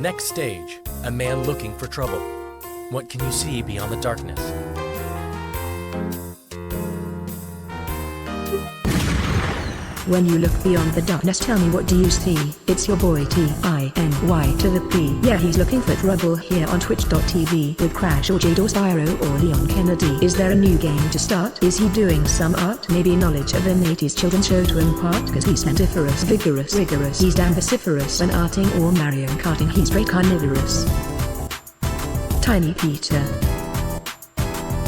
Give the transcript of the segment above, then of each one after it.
Next stage, a man looking for trouble. What can you see beyond the darkness? When you look beyond the darkness, tell me, what do you see? It's your boy T-I-N-Y to the P. Yeah, he's looking for trouble here on twitch.tv with Crash or Jade or Spyro or Leon Kennedy. Is there a new game to start? Is he doing some art? Maybe knowledge of an 80s children's show to impart? Cause he's splendiferous, vigorous, rigorous. He's damn vociferous. When arting or Mario Karting, he's straight carnivorous. Tiny Peter.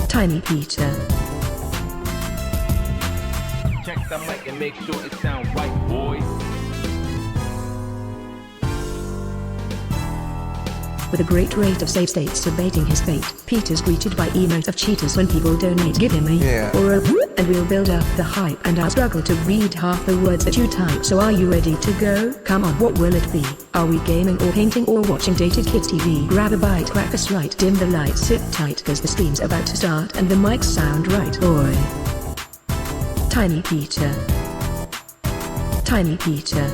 Tiny Peter. Check the mic and make sure it sound right, boys. With a great rate of save states debating his fate, Peter's greeted by emotes of cheaters when people donate. Give him a or a and we'll build up the hype, and I'll struggle to read half the words that you type. So are you ready to go? Come on, what will it be? Are we gaming or painting or watching dated kids TV? Grab a bite, crack a slide, dim the lights, sit tight cause the stream's about to start and the mics sound right, boy. Tiny Peter. Tiny Peter.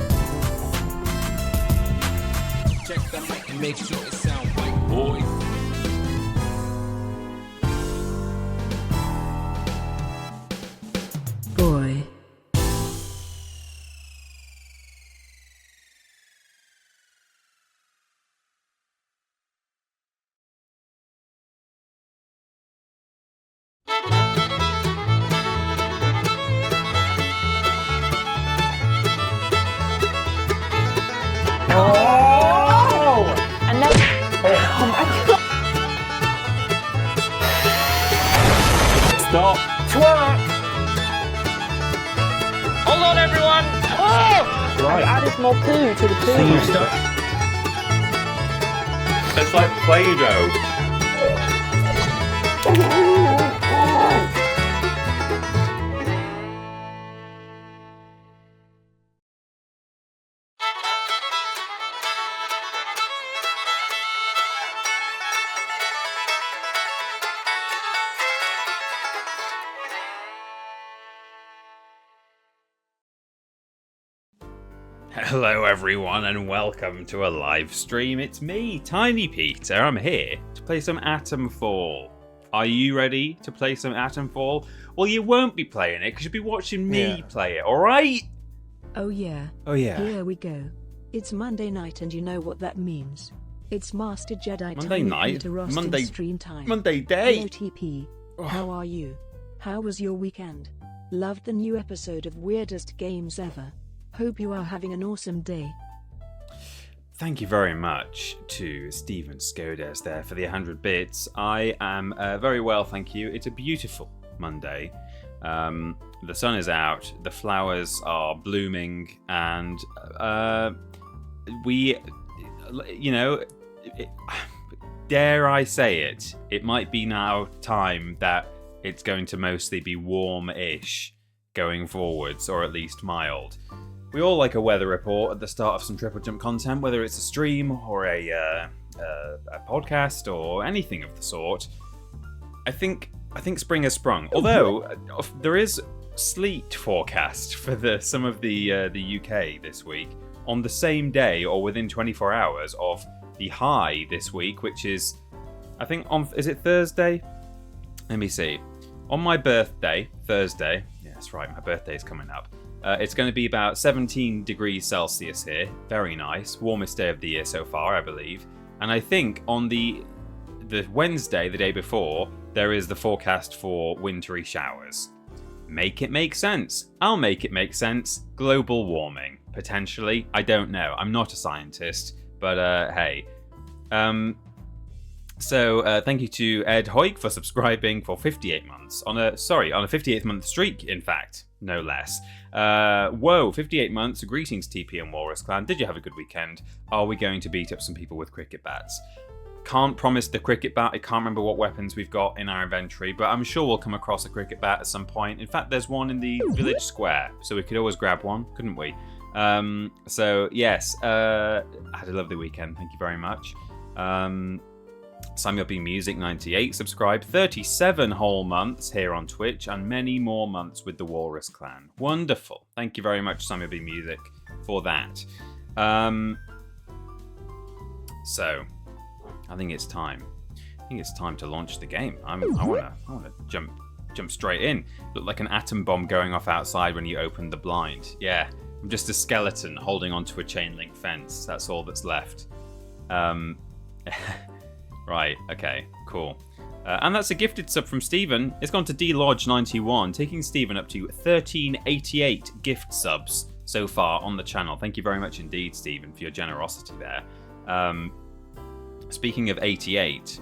Check the mic and make sure it sound right, boys. Boy. Stop. Twerk! Hold on, everyone! Oh! Right. I added more poo to the poo. So you start. It's like Play-Doh. Hello everyone and welcome to a live stream. It's me, Tiny Peter. I'm here to play some Atomfall. Are you ready to play some Atomfall? Well, you won't be playing it because you'll be watching me play it, alright? Oh yeah. Oh yeah. Here we go. It's Monday night and you know what that means. It's Master Jedi Monday time. night? Peter Ross Monday- stream time. Monday day. Hello TP. How are you? How was your weekend? Loved the new episode of Weirdest Games Ever. Hope you are having an awesome day. Thank you very much to Steven Skodes there for the 100 bits. I am very well, thank you. It's a beautiful Monday. The sun is out, the flowers are blooming, and dare I say it, it might be now time that it's going to mostly be warm-ish going forwards, or at least mild. We all like a weather report at the start of some TripleJump content, whether it's a stream or a podcast or anything of the sort. I think spring has sprung. Although there is sleet forecast for some of the UK this week on the same day or within 24 hours of the high this week, which is I think is it Thursday? Let me see. On my birthday, Thursday. Yeah, that's right. My birthday is coming up. It's going to be about 17 degrees Celsius here. Very nice. Warmest day of the year so far, I believe. And I think on the Wednesday, the day before, there is the forecast for wintry showers. Make it make sense. I'll make it make sense. Global warming, potentially. I don't know. I'm not a scientist, but hey. So thank you to Ed Hoik for subscribing for 58 months. On a 58th month streak, in fact. No less. Whoa, 58 months. Greetings, TP and Walrus Clan. Did you have a good weekend? Are we going to beat up some people with cricket bats? Can't promise the cricket bat. I can't remember what weapons we've got in our inventory, but I'm sure we'll come across a cricket bat at some point. In fact, there's one in the village square, so we could always grab one, couldn't we? So, yes, I had a lovely weekend. Thank you very much. Samuel B Music 98 subscribed, 37 whole months here on Twitch, and many more months with the Walrus Clan. Wonderful. Thank you very much, Samuel B Music, for that. So, I think it's time. I think it's time to launch the game. I wanna jump straight in. Look like an atom bomb going off outside when you open the blind. Yeah, I'm just a skeleton holding onto a chain link fence. That's all that's left. Right, okay, cool. And that's a gifted sub from Stephen. It's gone to DLodge91, taking Stephen up to 1388 gift subs so far on the channel. Thank you very much indeed, Stephen, for your generosity there. Speaking of 88,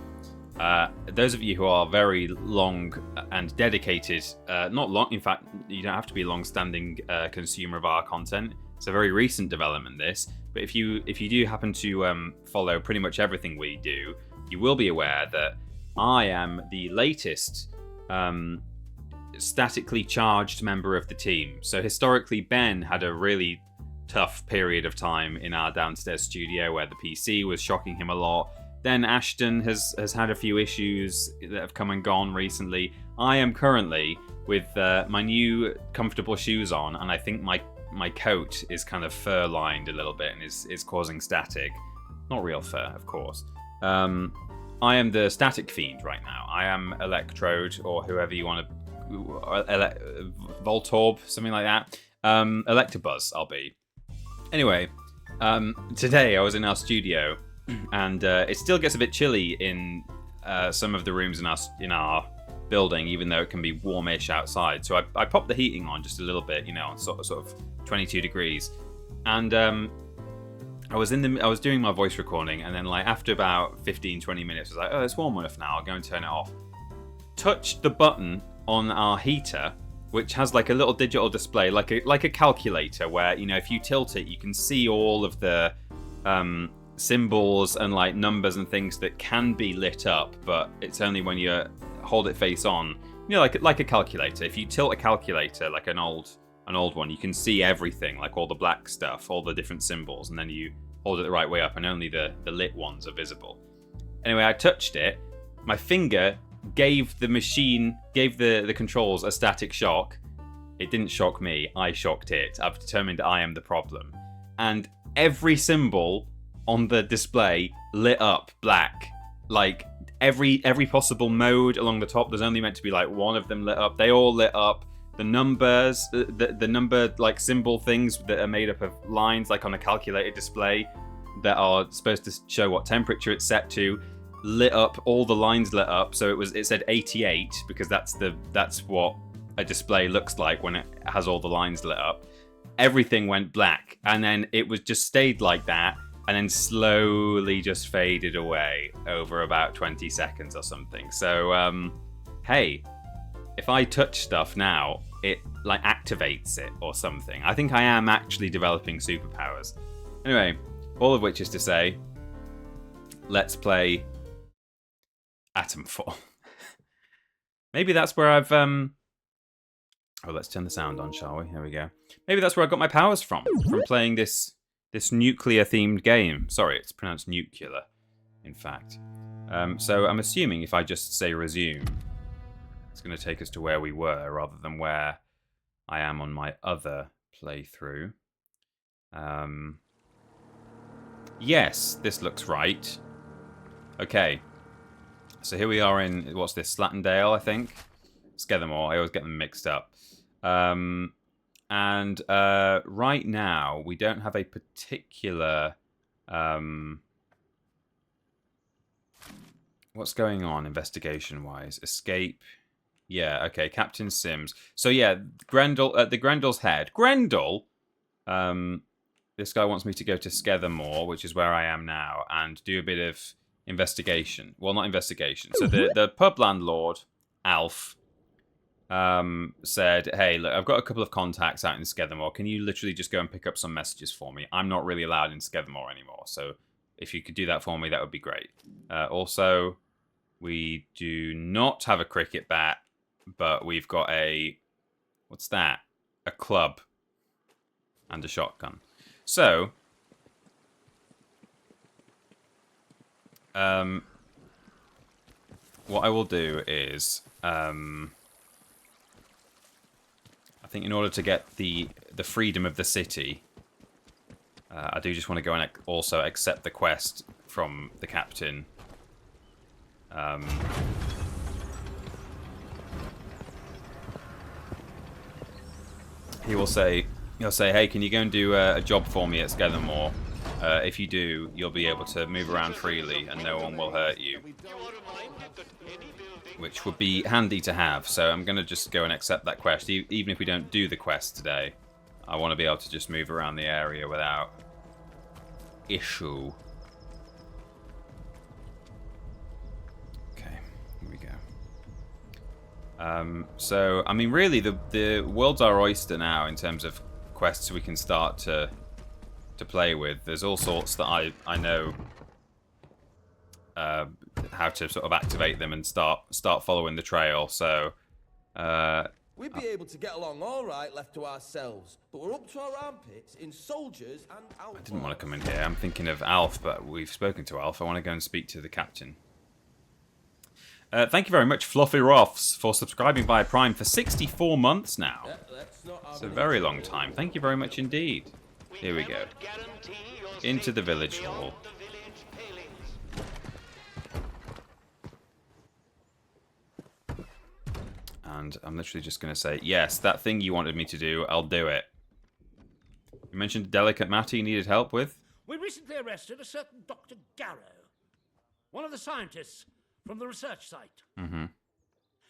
those of you who are very long and dedicated, not long, in fact, you don't have to be a long-standing consumer of our content. It's a very recent development, this. But if you do happen to follow pretty much everything we do, you will be aware that I am the latest statically charged member of the team. So historically, Ben had a really tough period of time in our downstairs studio where the PC was shocking him a lot. Then Ashton has had a few issues that have come and gone recently. I am currently with my new comfortable shoes on, and I think my coat is kind of fur-lined a little bit and is causing static. Not real fur, of course. I am the static fiend right now. I am Electrode, or whoever you want to... Voltorb, something like that. Electabuzz, I'll be. Anyway, today I was in our studio, and it still gets a bit chilly in some of the rooms in our building, even though it can be warmish outside. So I popped the heating on just a little bit, you know, sort of 22 degrees, and I was doing my voice recording, and then like after about 15-20 minutes, I was like, oh, it's warm enough now. I'll go and turn it off. Touched the button on our heater, which has like a little digital display, like a calculator, where, you know, if you tilt it, you can see all of the symbols and like numbers and things that can be lit up, but it's only when you hold it face on. You know, like a calculator. If you tilt a calculator, like an old one, you can see everything, like all the black stuff, all the different symbols, and then you hold it the right way up, and only the lit ones are visible. Anyway, I touched it. My finger gave the controls a static shock. It didn't shock me. I shocked it. I've determined I am the problem. And every symbol on the display lit up black. Like every possible mode along the top. There's only meant to be like one of them lit up. They all lit up. The numbers, the number like symbol things that are made up of lines, like on a calculated display, that are supposed to show what temperature it's set to, lit up. All the lines lit up. So it said 88 because that's what a display looks like when it has all the lines lit up. Everything went black, and then it was just stayed like that, and then slowly just faded away over about 20 seconds or something. So hey, if I touch stuff now, it like activates it or something. I think I am actually developing superpowers. Anyway, all of which is to say, let's play Atomfall. Maybe that's where I've oh, let's turn the sound on, shall we? Here we go. Maybe that's where I got my powers from playing this nuclear themed game. Sorry, it's pronounced nuclear, in fact. So I'm assuming if I just say resume, it's going to take us to where we were rather than where I am on my other playthrough. Yes, this looks right. Okay. So here we are in, what's this, Slatendale, I think? Skethermoor, I always get them mixed up. And right now, we don't have a particular... what's going on investigation-wise? Escape... Yeah, okay, Captain Sims. So yeah, Grendel, the Grendel's head. Grendel? This guy wants me to go to Skethermoor, which is where I am now, and do a bit of investigation. Well, not investigation. So the pub landlord, Alf, said, hey, look, I've got a couple of contacts out in Skethermoor. Can you literally just go and pick up some messages for me? I'm not really allowed in Skethermoor anymore, so if you could do that for me, that would be great. Also, we do not have a cricket bat, but we've got a... What's that? A club. And a shotgun. So... what I will do is... I think in order to get the freedom of the city... I do just want to go and also accept the quest from the captain. He'll say, hey, can you go and do a job for me at Skethermoor? If you do, you'll be able to move around freely and no one will hurt you. Which would be handy to have, so I'm going to just go and accept that quest. Even if we don't do the quest today, I want to be able to just move around the area without issue. Okay, here we go. So, I mean, really, the world's our oyster now in terms of quests we can start to play with. There's all sorts that I know how to sort of activate them and start following the trail. So We'd be able to get along all right left to ourselves, but we're up to our armpits in soldiers and outlaws. I didn't want to come in here. I'm thinking of Alf, but we've spoken to Alf. I want to go and speak to the captain. Thank you very much, Fluffy Ruffs, for subscribing via Prime for 64 months now. It's a very long time. Thank you very much indeed. Here we go. Into the village hall. And I'm literally just going to say, yes, that thing you wanted me to do, I'll do it. You mentioned a delicate matter you needed help with? We recently arrested a certain Dr. Garrow, one of the scientists from the research site. Mm-hmm.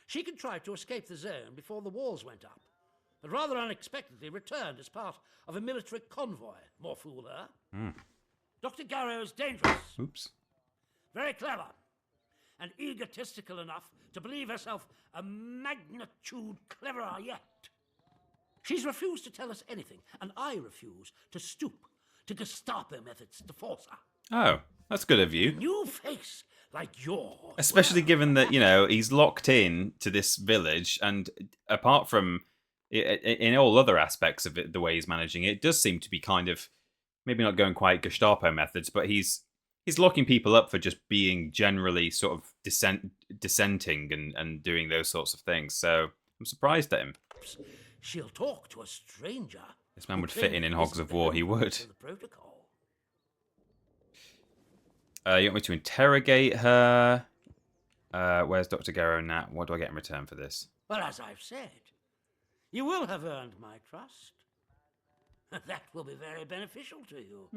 She contrived to escape the zone before the walls went up, but rather unexpectedly returned as part of a military convoy. More fool her. Dr. Garrow is dangerous. Oops. Very clever. And egotistical enough to believe herself a magnitude cleverer yet. She's refused to tell us anything, and I refuse to stoop to Gestapo methods to force her. Oh, that's good of you. New face like yours. Especially given that, you know, he's locked in to this village, and apart from in all other aspects of it, the way he's managing it, it does seem to be kind of, maybe not going quite Gestapo methods, but he's locking people up for just being generally sort of dissenting and doing those sorts of things. So I'm surprised at him. She'll talk to a stranger. This man would fit in Hogs of War, he would. You want me to interrogate her? Where's Dr. Garrow now? What do I get in return for this? Well, as I've said, you will have earned my trust. That will be very beneficial to you,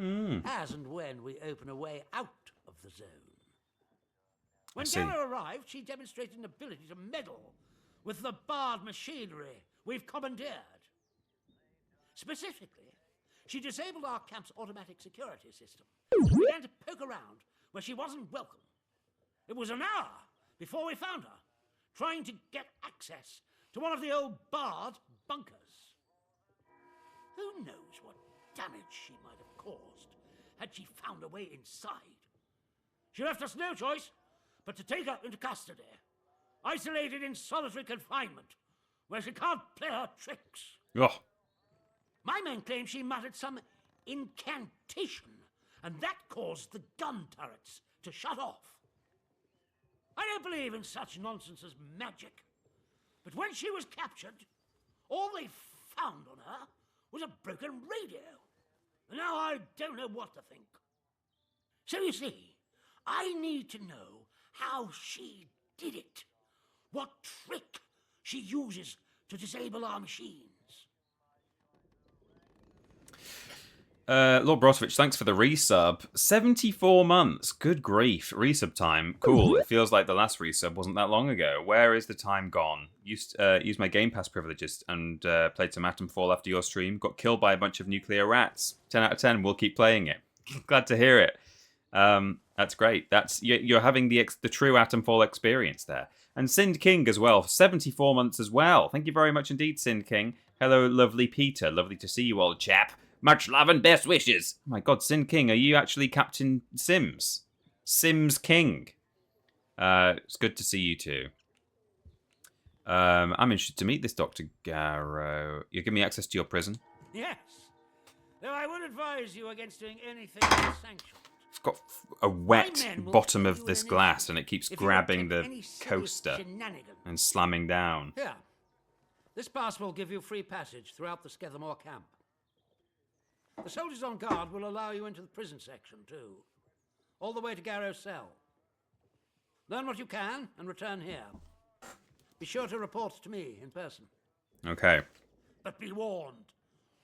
as and when we open a way out of the zone. When Garrow arrived, she demonstrated an ability to meddle with the barred machinery we've commandeered. Specifically, she disabled our camp's automatic security system and began to poke around where she wasn't welcome. It was an hour before we found her, trying to get access to one of the old barred bunkers. Who knows what damage she might have caused had she found a way inside. She left us no choice but to take her into custody, isolated in solitary confinement, where she can't play her tricks. Oh. My men claim she muttered some incantation, and that caused the gun turrets to shut off. I don't believe in such nonsense as magic, but when she was captured, all they found on her was a broken radio. And now I don't know what to think. So you see, I need to know how she did it. What trick she uses to disable our machines. Lord Brosovich, thanks for the resub. 74 months. Good grief. Resub time. Cool. It feels like the last resub wasn't that long ago. Where is the time gone? Used my Game Pass privileges and played some Atomfall after your stream. Got killed by a bunch of nuclear rats. 10 out of 10. We'll keep playing it. Glad to hear it. That's great. You're having the true Atomfall experience there. And Sind King as well. 74 months as well. Thank you very much indeed, Sind King. Hello, lovely Peter. Lovely to see you, old chap. Much love and best wishes. Oh my God, Sin King, are you actually Captain Sims? Sims King. It's good to see you too. I'm interested to meet this Dr. Garrow. You give me access to your prison? Yes. Though I would advise you against doing anything unsanctioned. It's got a wet bottom of this glass and it keeps grabbing the coaster and slamming down. Here. This pass will give you free passage throughout the Skethermoor camp. The soldiers on guard will allow you into the prison section, too. all the way to Garrow's cell. Learn what you can and return here. Be sure to report to me in person. Okay. But be warned.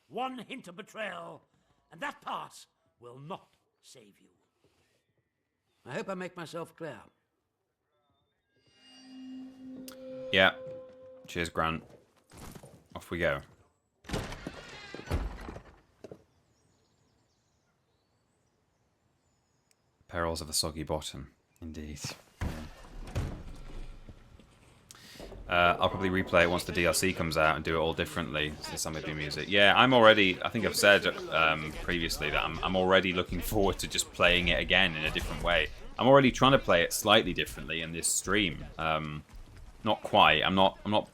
One hint of betrayal, and that pass will not save you. I hope I make myself clear. Yeah. Cheers, Grant. Off we go. Perils of a soggy bottom, indeed. I'll probably replay it once the DLC comes out and do it all differently. Since some of the music. Yeah, I'm already. I think I've said previously that I'm already looking forward to just playing it again in a different way. I'm already trying to play it slightly differently in this stream. Not quite. I'm not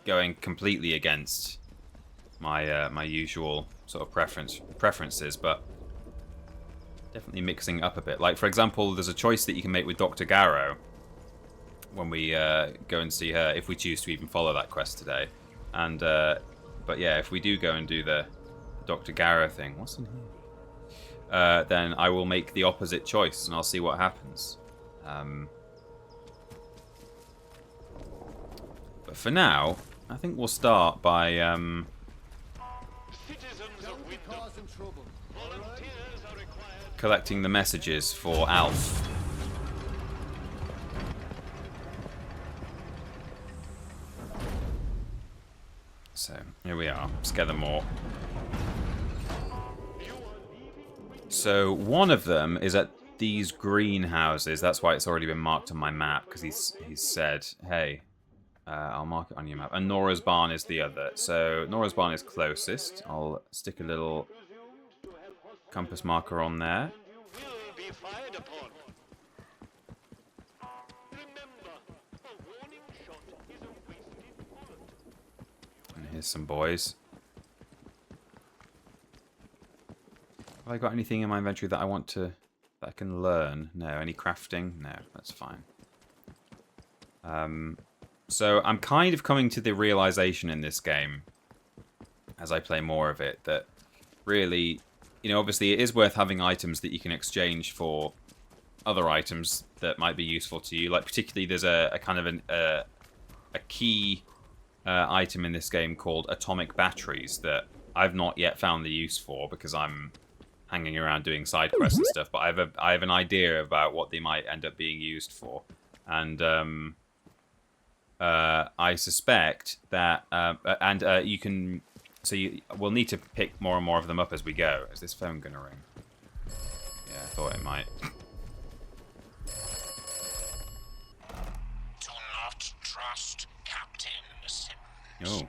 going completely against my my usual sort of preferences, but definitely mixing it up a bit. Like, for example, there's a choice that you can make with Dr. Garrow when we go and see her, if we choose to even follow that quest today. And but yeah, if we do go and do the Dr. Garrow thing, what's in here? Then I will make the opposite choice, and I'll see what happens. But for now, I think we'll start by collecting the messages for Alf. So, here we are, Skethermoor. So, one of them is at these greenhouses. That's why it's already been marked on my map, because he's said, hey, I'll mark it on your map. And Nora's barn is the other. So, Nora's barn is closest. I'll stick a little compass marker on there. And here's some boys. Have I got anything in my inventory that I want to... that I can learn? No. Any crafting? No, that's fine. So I'm kind of coming to the realization in this game, as I play more of it, that really, you know, obviously it is worth having items that you can exchange for other items that might be useful to you. Like, particularly there's a kind of a key item in this game called atomic batteries that I've not yet found the use for, because I'm hanging around doing side quests and stuff, but I have an idea about what they might end up being used for. And I suspect that you can, so we'll need to pick more and more of them up as we go. Is this phone gonna ring? Yeah, I thought it might. Do not trust Captain Simmons. Oh.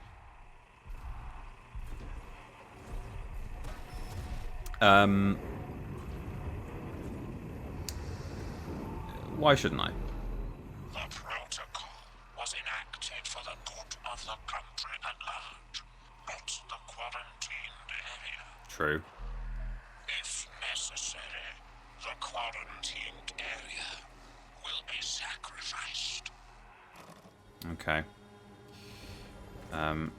Why shouldn't I? The protocol was enacted for the good of the country at large, not the quarantined area. True. If necessary, the quarantined area will be sacrificed. Okay.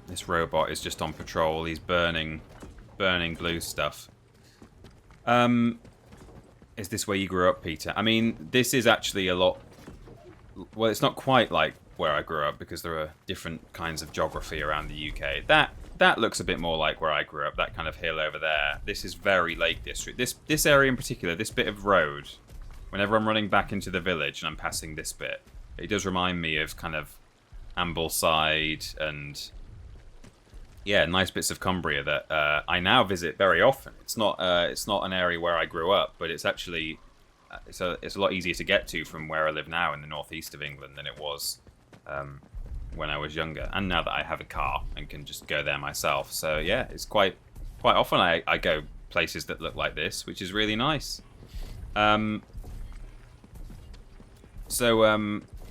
This robot is just on patrol. He's burning blue stuff. Is this where you grew up, Peter? I mean, this is actually a lot... Well, it's not quite like where I grew up, because there are different kinds of geography around the UK. That looks a bit more like where I grew up, that kind of hill over there. This is very Lake District. This area in particular, this bit of road, whenever I'm running back into the village and I'm passing this bit, it does remind me of kind of Ambleside and... yeah, nice bits of Cumbria that I now visit very often. It's not an area where I grew up, but it's actually it's a lot easier to get to from where I live now in the northeast of England than it was when I was younger. And now that I have a car and can just go there myself, so yeah, it's quite often I go places that look like this, which is really nice.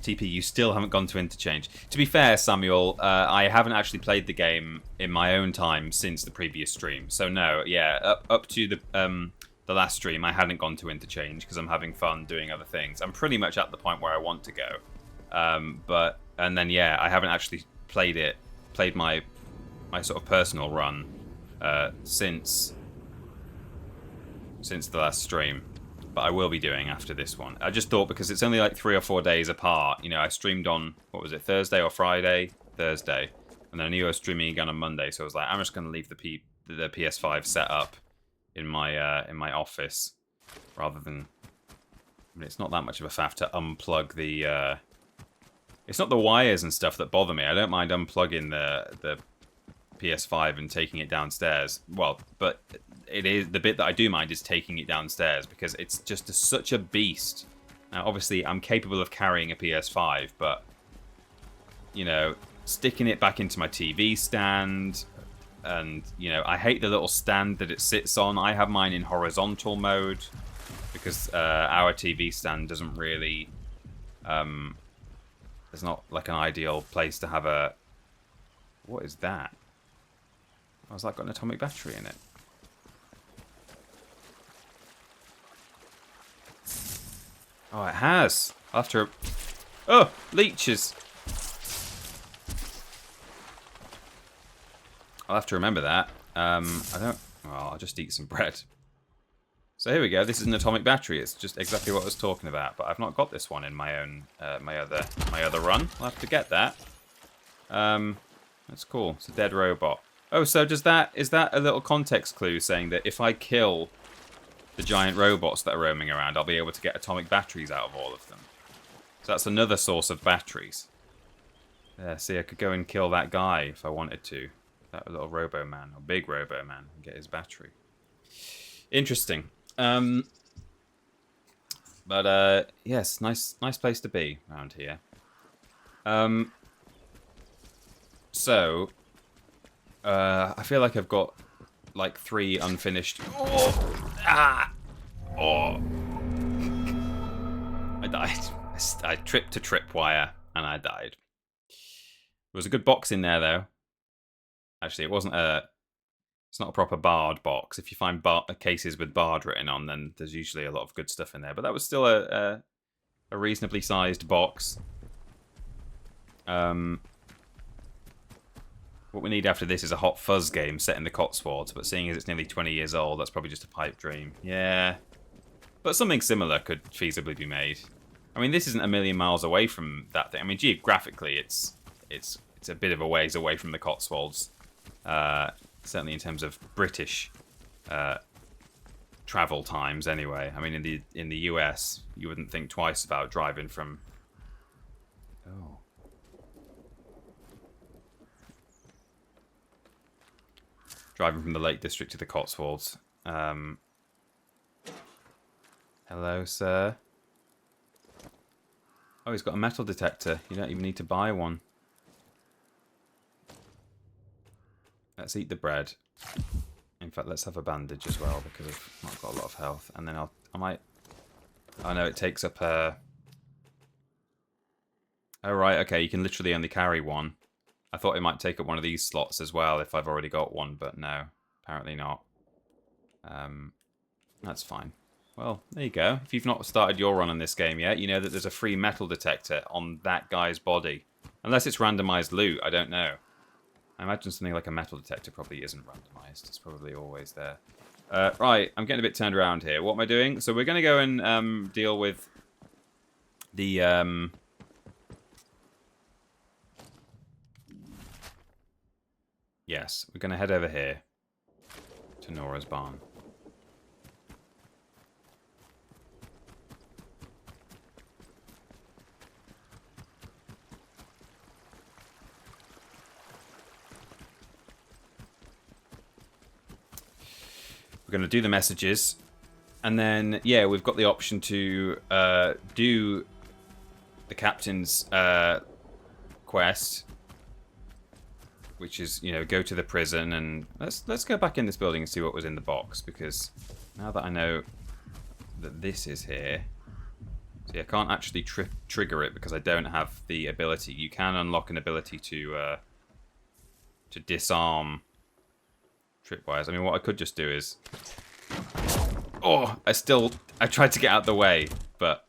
TP, you still haven't gone to Interchange. To be fair, Samuel, I haven't actually played the game in my own time since the previous stream. So no, yeah, up to the last stream, I hadn't gone to Interchange because I'm having fun doing other things. I'm pretty much at the point where I want to go. And then yeah, I haven't actually played my sort of personal run since the last stream. but I will be doing after this one. I just thought because it's only like 3 or 4 days apart. You know, I streamed on, what was it, Thursday or Friday? Thursday. And then I knew I was streaming again on Monday, so I was like, I'm just going to leave the PS5 set up in my office rather than... I mean, it's not that much of a faff to unplug the... It's not the wires and stuff that bother me. I don't mind unplugging the PS5 and taking it downstairs. Well, but it is the bit that I do mind is taking it downstairs because it's just such a beast. Now, obviously, I'm capable of carrying a PS5, but you know, sticking it back into my TV stand, and you know, I hate the little stand that it sits on. I have mine in horizontal mode because our TV stand doesn't really. It's not like an ideal place to have a. What is that? Oh, has that got an atomic battery in it? Oh, it has. After. Oh, leeches. I'll have to remember that. I don't. Well, I'll just eat some bread. So here we go. This is an atomic battery. It's just exactly what I was talking about. But I've not got this one in my own, my other run. I'll have to get that. That's cool. It's a dead robot. Oh, so is that a little context clue saying that if I kill the giant robots that are roaming around, I'll be able to get atomic batteries out of all of them? So that's another source of batteries. Yeah, see, I could go and kill that guy if I wanted to. That little robo-man, or big robo-man, and get his battery. Interesting. But yes, nice place to be around here. So, I feel like I've got like 3 unfinished. Oh, oh! I died. I tripped a tripwire and I died. There was a good box in there though. Actually, it wasn't a. It's not a proper barred box. If you find cases with barred written on, then there's usually a lot of good stuff in there. But that was still a reasonably sized box. What we need after this is a Hot Fuzz game set in the Cotswolds. But seeing as it's nearly 20 years old, that's probably just a pipe dream. Yeah, but something similar could feasibly be made. I mean, this isn't a million miles away from that thing. I mean, geographically, it's a bit of a ways away from the Cotswolds. Certainly in terms of British travel times, anyway. I mean, in the US, you wouldn't think twice about driving from. Oh. Driving from the Lake District to the Cotswolds. Hello, sir. Oh, he's got a metal detector. You don't even need to buy one. Let's eat the bread. In fact, let's have a bandage as well because I've not got a lot of health. And then I might. Oh no, it takes up a. Oh right, okay. You can literally only carry one. I thought it might take up one of these slots as well if I've already got one, but no, apparently not. That's fine. Well, there you go. If you've not started your run on this game yet, you know that there's a free metal detector on that guy's body. Unless it's randomized loot, I don't know. I imagine something like a metal detector probably isn't randomized. It's probably always there. Right, I'm getting a bit turned around here. What am I doing? So we're going to go and deal with the... Yes, we're going to head over here to Nora's barn. We're going to do the messages, and then, yeah, we've got the option to do the captain's quest, which is, you know, go to the prison, and let's go back in this building and see what was in the box, because now that I know that this is here, see, I can't actually trigger it because I don't have the ability. You can unlock an ability to disarm tripwires. I mean, what I could just do is... Oh, I tried to get out the way, but...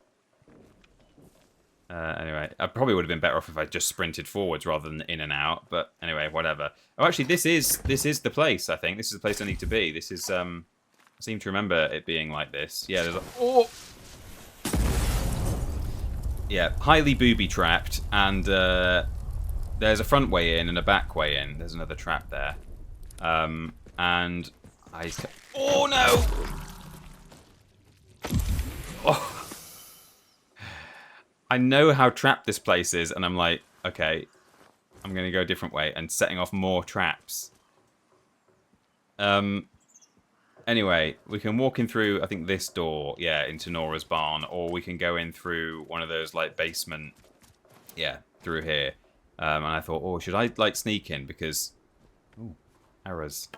Anyway, I probably would have been better off if I just sprinted forwards rather than in and out, but anyway, whatever. Oh, actually, this is the place, I think. This is the place I need to be. This is I seem to remember it being like this. Yeah, there's a... Oh! Yeah, highly booby-trapped, and there's a front way in and a back way in. There's another trap there. And I... Oh, no! Oh. I know how trapped this place is, and I'm like, okay, I'm going to go a different way, and setting off more traps. Anyway, we can walk in through, I think, this door, yeah, into Nora's barn, or we can go in through one of those, like, basement, yeah, through here. And I thought, oh, should I, like, sneak in? Because, ooh, errors.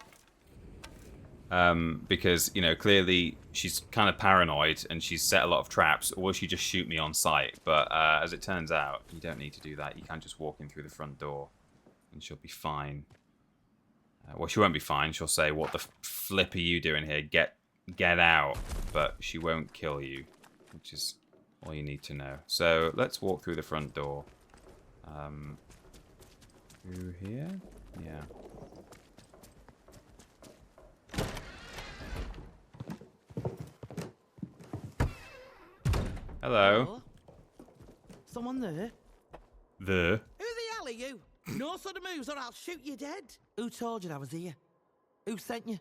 Because, you know, clearly she's kind of paranoid and she's set a lot of traps, or will she just shoot me on sight? But as it turns out, you don't need to do that. You can just walk in through the front door and she'll be fine. Well, she won't be fine. She'll say, what the flip are you doing here? Get out. But she won't kill you, which is all you need to know. So let's walk through the front door. Through here? Yeah. Hello. Someone there? Who the hell are you? No sort of moves or I'll shoot you dead. Who told you I was here? Who sent you?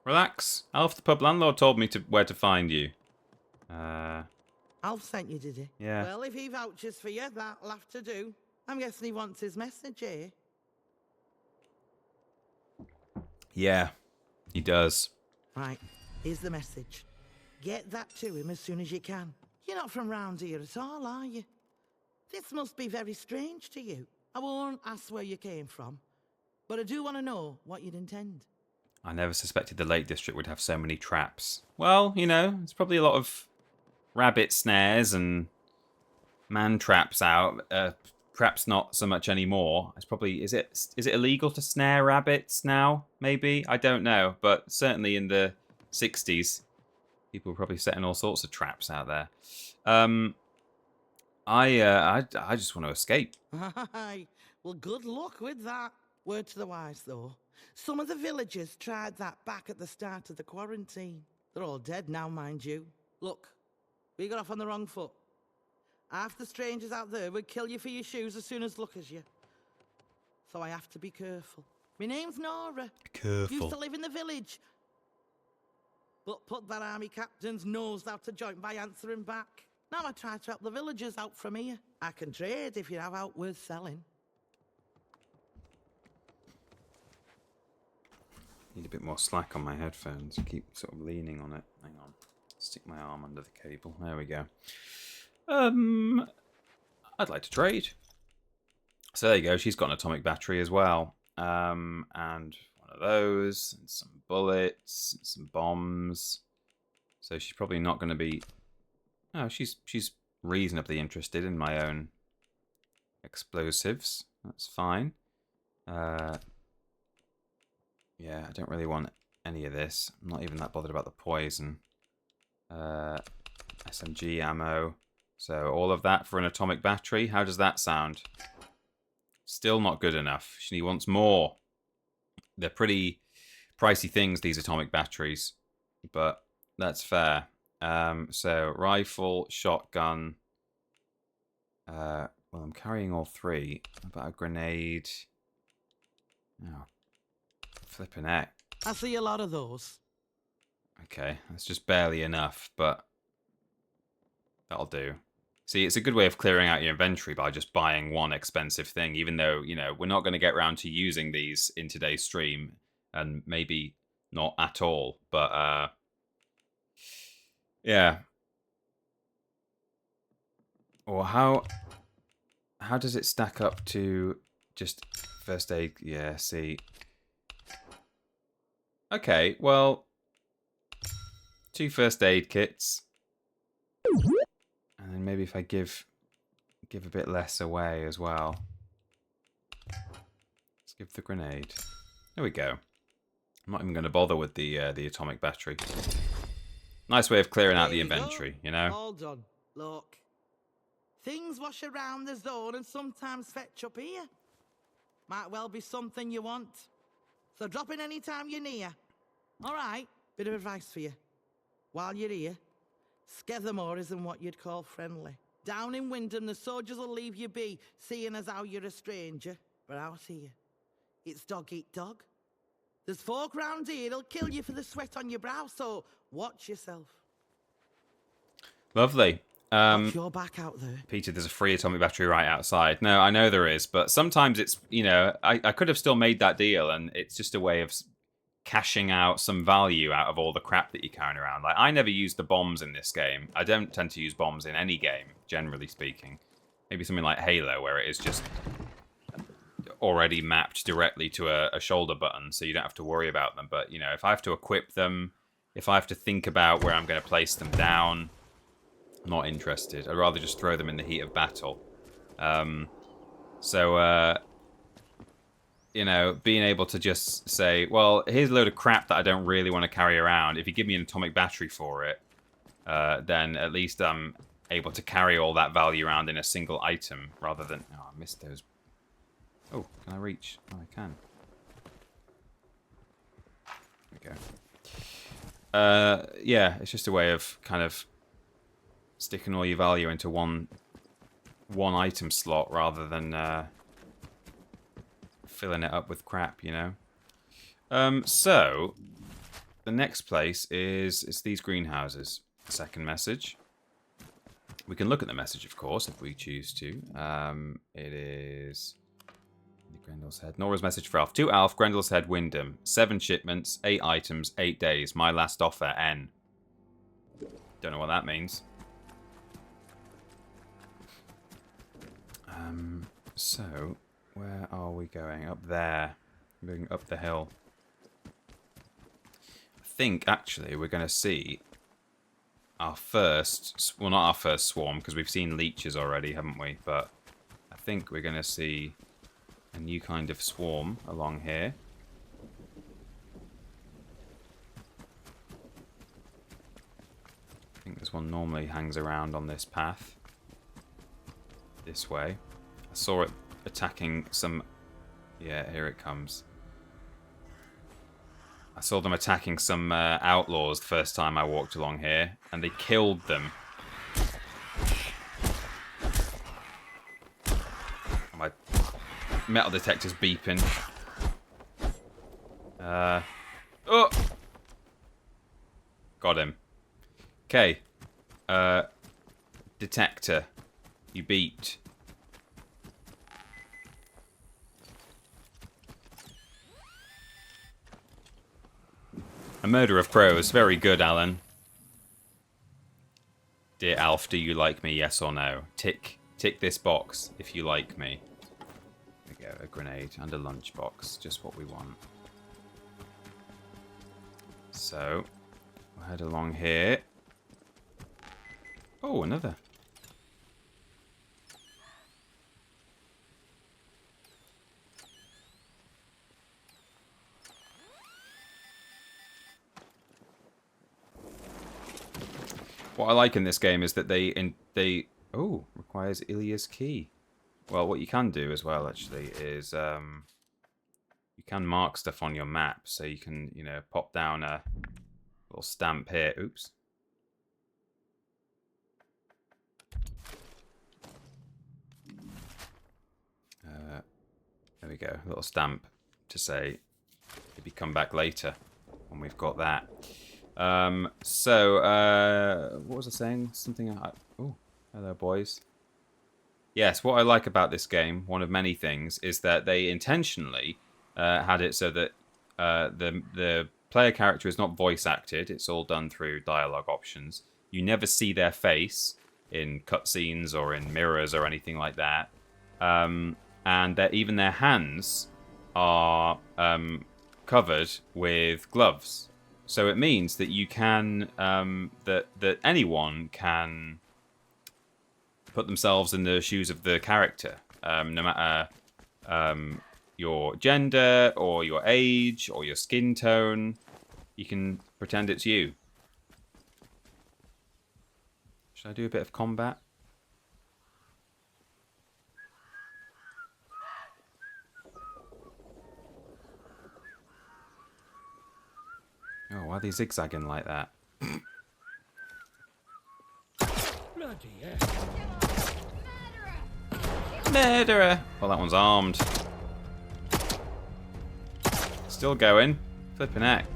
Relax. Alf, the pub landlord, told me where to find you. Alf sent you, did he? Yeah. Well, if he vouches for you, that'll have to do. I'm guessing he wants his message, eh? Yeah, he does. Right, here's the message. Get that to him as soon as you can. You're not from round here at all, are you? This must be very strange to you. I won't ask where you came from, but I do want to know what you'd intend. I never suspected the Lake District would have so many traps. Well, you know, there's probably a lot of rabbit snares and man traps out. Perhaps not so much anymore. It's probably is it illegal to snare rabbits now? Maybe, I don't know, but certainly in the 60s, people were probably setting all sorts of traps out there. I just want to escape. Aye, well, good luck with that. Word to the wise, though. Some of the villagers tried that back at the start of the quarantine. They're all dead now, mind you. Look, we got off on the wrong foot. Half the strangers out there would kill you for your shoes as soon as look at you. So I have to be careful. My name's Nora. Careful. Used to live in the village. But put that army captain's nose out of joint by answering back. Now I try to help the villagers out from here. I can trade if you have out worth selling. Need a bit more slack on my headphones. I keep sort of leaning on it. Hang on. Stick my arm under the cable. There we go. I'd like to trade. So there you go. She's got an atomic battery as well. And one of those, and some bullets, and some bombs. So she's probably not going to be... Oh, she's reasonably interested in my own explosives. That's fine. Yeah, I don't really want any of this. I'm not even that bothered about the poison. SMG ammo. So all of that for an atomic battery. How does that sound? Still not good enough. She wants more. They're pretty pricey things, these atomic batteries. But that's fair. So rifle, shotgun. Well, I'm carrying all three. How about a grenade? Oh, flipping heck. I see a lot of those. Okay, that's just barely enough, but that'll do. See, it's a good way of clearing out your inventory by just buying one expensive thing, even though, you know, we're not going to get around to using these in today's stream, and maybe not at all, but, yeah. Or how does it stack up to just first aid? Yeah, see. Okay, well, 2 first aid kits. And then maybe if I give a bit less away as well. Let's give the grenade. There we go. I'm not even going to bother with the atomic battery. Nice way of clearing out the inventory, you know? All done. Look. Things wash around the zone and sometimes fetch up here. Might well be something you want. So drop in any time you're near. All right. Bit of advice for you. While you're here, Skethermoor isn't what you'd call friendly. Down in Wyndham, the soldiers will leave you be, seeing as how you're a stranger. But out here, it's dog eat dog. There's folk round here that'll kill you for the sweat on your brow, so watch yourself. Lovely. Watch your back out there. Peter, there's a free atomic battery right outside. No, I know there is, but sometimes it's, you know, I could have still made that deal, and it's just a way of cashing out some value out of all the crap that you're carrying around. Like, I never use the bombs in this game. I don't tend to use bombs in any game, generally speaking. Maybe something like Halo, where it is just already mapped directly to a shoulder button, so you don't have to worry about them. But, you know, if I have to equip them, if I have to think about where I'm going to place them down, I'm not interested. I'd rather just throw them in the heat of battle. You know, being able to just say, well, here's a load of crap that I don't really want to carry around. If you give me an atomic battery for it, then at least I'm able to carry all that value around in a single item, rather than... Oh, I missed those. Oh, can I reach? Oh, I can. There we go. Yeah, it's just a way of kind of sticking all your value into one item slot, rather than filling it up with crap, you know. So the next place is these greenhouses. Second message. We can look at the message, of course, if we choose to. It is Grendel's Head. Nora's message for Alf. To Alf, Grendel's Head, Wyndham. 7 shipments, 8 items, 8 days. My last offer, N. Don't know what that means. So, where are we going? Up there. Moving up the hill. I think, actually, we're going to see our first... Well, not our first swarm, because we've seen leeches already, haven't we? But I think we're going to see a new kind of swarm along here. I think this one normally hangs around on this path. This way. I saw it attacking some... Yeah, here it comes. I saw them attacking some outlaws the first time I walked along here, and they killed them. My metal detector's beeping. Oh! Got him. Okay. Detector. You beeped. A murder of crows. Very good, Alan. Dear Alf, do you like me? Yes or no? Tick this box if you like me. There we go. A grenade and a lunchbox. Just what we want. So, we'll head along here. Oh, another. What I like in this game is that they requires Ilya's key. Well, what you can do as well actually is you can mark stuff on your map, so you can, you know, pop down a little stamp here. Oops. There we go. A little stamp to say maybe come back later when we've got that. What was I saying? Something. Oh, hello, boys. Yes, what I like about this game, one of many things, is that they intentionally had it so that the player character is not voice acted. It's all done through dialogue options. You never see their face in cutscenes or in mirrors or anything like that. And that even their hands are covered with gloves. So it means that you can, that anyone can put themselves in the shoes of the character, no matter your gender or your age or your skin tone. You can pretend it's you. Should I do a bit of combat? Oh, Why are they zigzagging like that? Bloody hell. Murderer! Well, that one's armed. Still going. Flipping heck.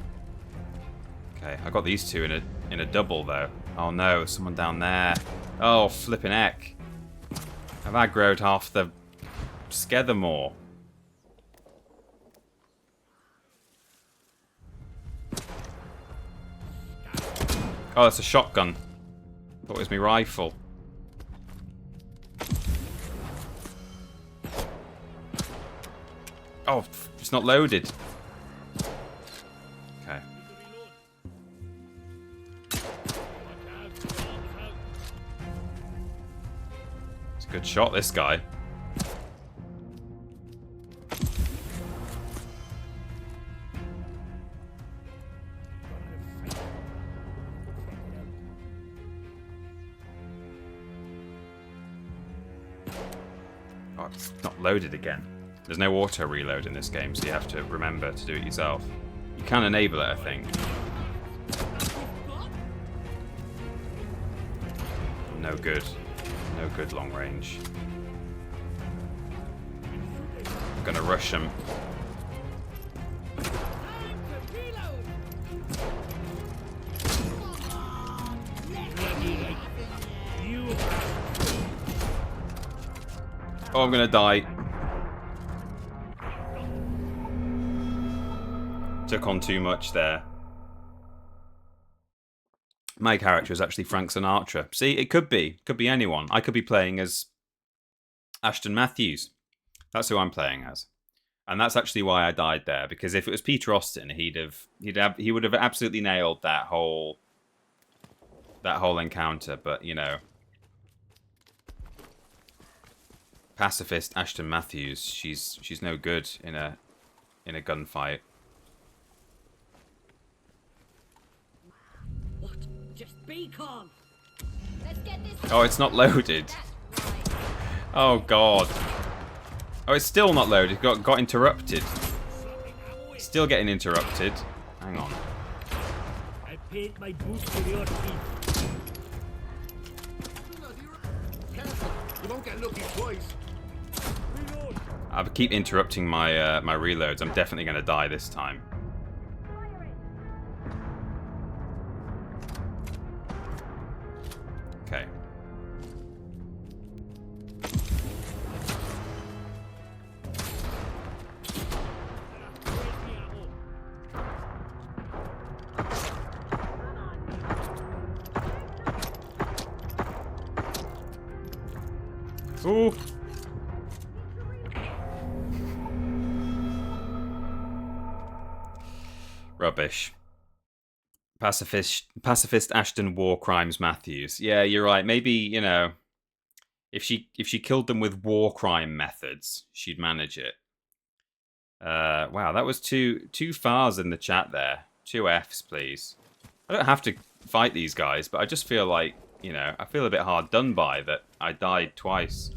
Okay, I got these two in a double though. Oh no, someone down there. Oh, flipping heck. I've aggroed half the Skethermoor. Oh, it's a shotgun. Thought it was my rifle. Oh, it's not loaded. Okay. It's a good shot, this guy. Oh, it's not loaded again. There's no auto reload in this game, so you have to remember to do it yourself. You can enable it, I think. No good. No good long range. I'm gonna rush him. Oh, I'm gonna die. Took on too much there. My character is actually Frank Sinatra. See, it could be anyone. I could be playing as Ashton Matthews. That's who I'm playing as, and that's actually why I died there. Because if it was Peter Austin, he would have absolutely nailed that whole encounter. But you know, pacifist Ashton Matthews, she's no good in a gunfight. Just be calm. Let's get this. Oh, it's not loaded. Oh god. Oh, it's still not loaded. Got interrupted. Still getting interrupted. Hang on. I paid my boots for your teeth. You won't get lucky twice. I keep interrupting my my reloads. I'm definitely going to die this time. Okay. Ooh. Rubbish. Pacifist Ashton War Crimes Matthews. Yeah, you're right. Maybe, you know, if she killed them with war crime methods, she'd manage it. Wow, that was two fars in the chat there. 2 Fs, please. I don't have to fight these guys, but I just feel like, you know, I feel a bit hard done by that I died twice.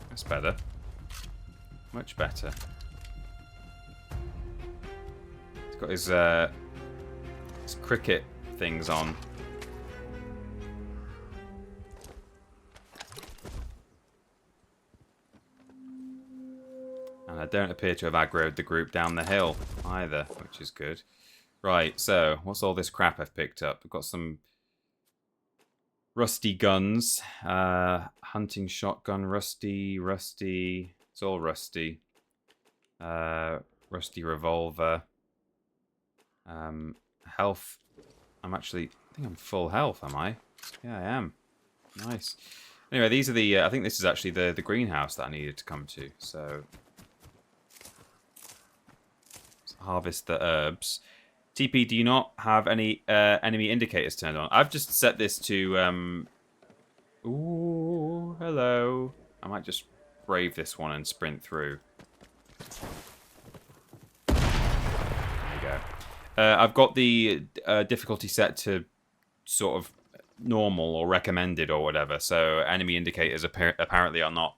That's better. Much better. He's got his cricket things on. And I don't appear to have aggroed the group down the hill either, which is good. Right, so what's all this crap I've picked up? I've got some rusty guns, hunting shotgun, rusty. It's all rusty. Rusty revolver. Health. I think I'm full health, am I? Yeah, I am. Nice. Anyway, these are the, I think this is actually the greenhouse that I needed to come to, so. Let's harvest the herbs. TP, do you not have any enemy indicators turned on? I've just set this to, ooh, hello. I might just brave this one and sprint through. There you go. I've got the difficulty set to sort of normal or recommended or whatever, so enemy indicators apparently are not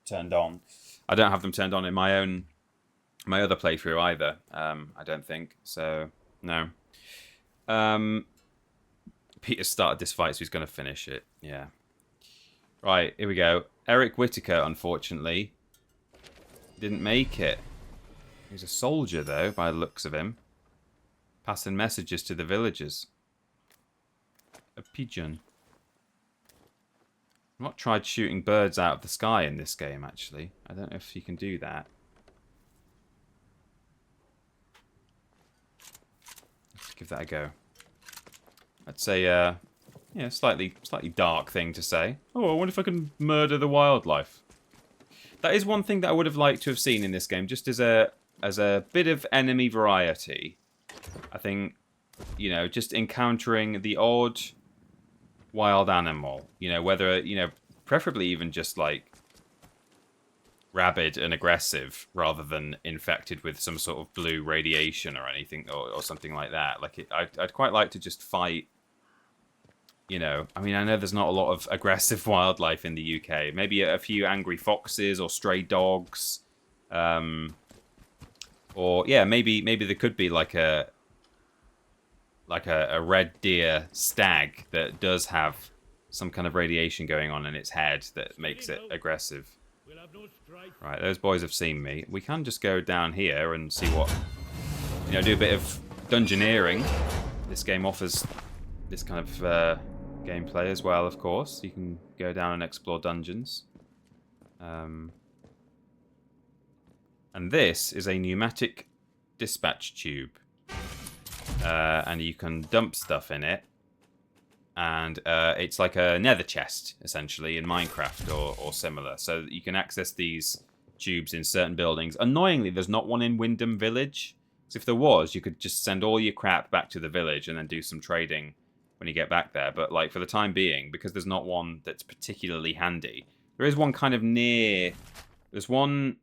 turned on. I don't have them turned on in my other playthrough either. I don't think so. No. Peter started this fight, so he's going to finish it. Yeah. Right, here we go. Eric Whittaker, unfortunately, didn't make it. He's a soldier, though, by the looks of him. Passing messages to the villagers. A pigeon. I've not tried shooting birds out of the sky in this game, actually. I don't know if you can do that. Let's give that a go. That's a, yeah, slightly dark thing to say. Oh, I wonder if I can murder the wildlife. That is one thing that I would have liked to have seen in this game, just as a bit of enemy variety. I think, you know, just encountering the odd wild animal. You know, whether, you know, preferably even just like rabid and aggressive rather than infected with some sort of blue radiation or anything or something like that. Like, I'd quite like to just fight. You know, I mean, I know there's not a lot of aggressive wildlife in the UK. Maybe a few angry foxes or stray dogs. Or, yeah, maybe there could be like a red deer stag that does have some kind of radiation going on in its head that makes it aggressive. Right, those boys have seen me. We can just go down here and see what... You know, do a bit of dungeoneering. This game offers this kind of... gameplay as well, of course. You can go down and explore dungeons. And this is a pneumatic dispatch tube. And you can dump stuff in it. And it's like a nether chest, essentially, in Minecraft or similar. So you can access these tubes in certain buildings. Annoyingly, there's not one in Windham Village. Because if there was, you could just send all your crap back to the village and then do some trading when you get back there. But like for the time being, because there's not one that's particularly handy, there is one kind of near. There's one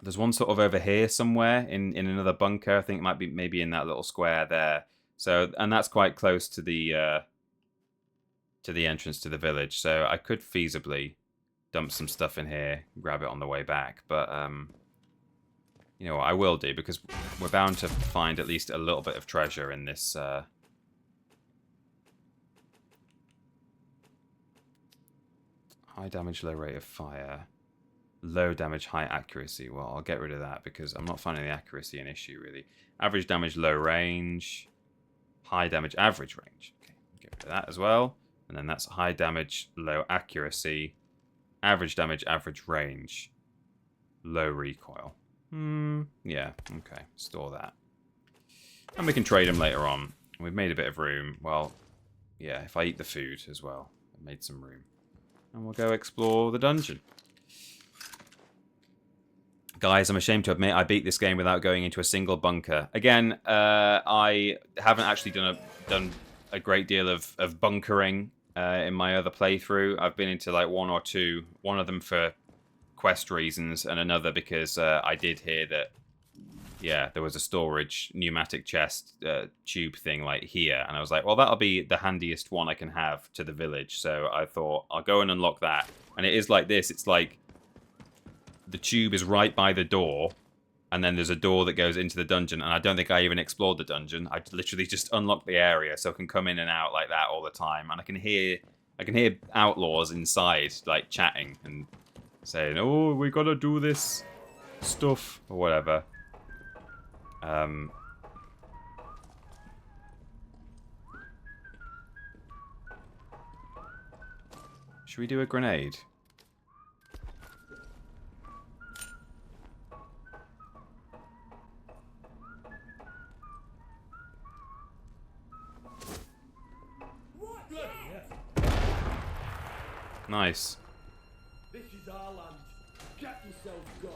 sort of over here somewhere in another bunker. I think it might be maybe in that little square there. So, and that's quite close to the entrance to the village. So I could feasibly dump some stuff in here, grab it on the way back. But you know what, I will do, because we're bound to find at least a little bit of treasure in this. High damage, low rate of fire. Low damage, high accuracy. Well, I'll get rid of that because I'm not finding the accuracy an issue, really. Average damage, low range. High damage, average range. Okay, get rid of that as well. And then that's high damage, low accuracy. Average damage, average range. Low recoil. Yeah, okay. Store that. And we can trade them later on. We've made a bit of room. Well, yeah, if I eat the food as well. I made some room. And we'll go explore the dungeon. Guys, I'm ashamed to admit I beat this game without going into a single bunker. Again, I haven't actually done a great deal of bunkering in my other playthrough. I've been into like one or two. One of them for quest reasons, and another because I did hear that, yeah, there was a storage pneumatic chest tube thing like here, and I was like, well, that'll be the handiest one I can have to the village. So I thought I'll go and unlock that, and it is like this. It's like the tube is right by the door, and then there's a door that goes into the dungeon, and I don't think I even explored the dungeon. I literally just unlocked the area, so I can come in and out like that all the time, and I can hear outlaws inside like chatting and saying, "Oh, we gotta do this stuff," or whatever. Should we do a grenade? Nice. This is our land. Get yourself gone.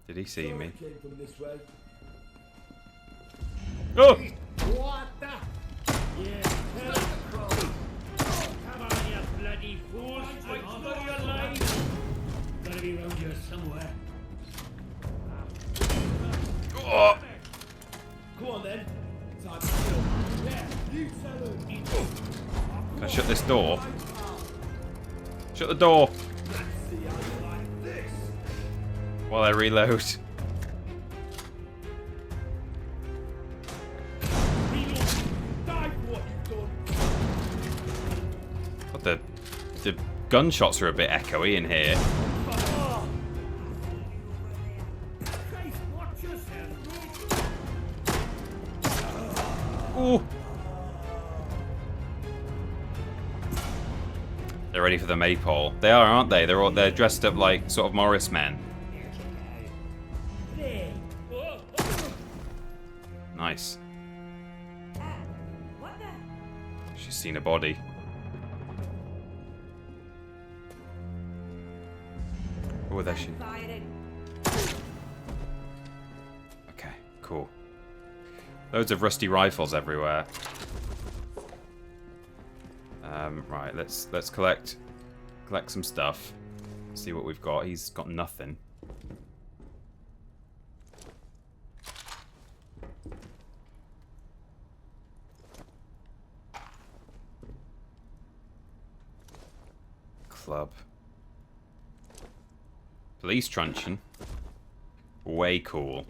Did he see me? Came from this way. Oh! What the? Yeah. Come on, you bloody fools. Fight for your lives. Gotta be around here somewhere. Oh! Come on then. Time to kill. Yeah, you tell him. Can I shut this door? Shut the door. While I reload. What the gunshots are a bit echoey in here. Ooh. They're ready for the maypole. They are, aren't they? They're dressed up like sort of Morris men. Nice. She's seen a body. Oh, there she. Okay, cool. Loads of rusty rifles everywhere. Right, let's collect some stuff. See what we've got. He's got nothing. Club. Police truncheon. Way cool.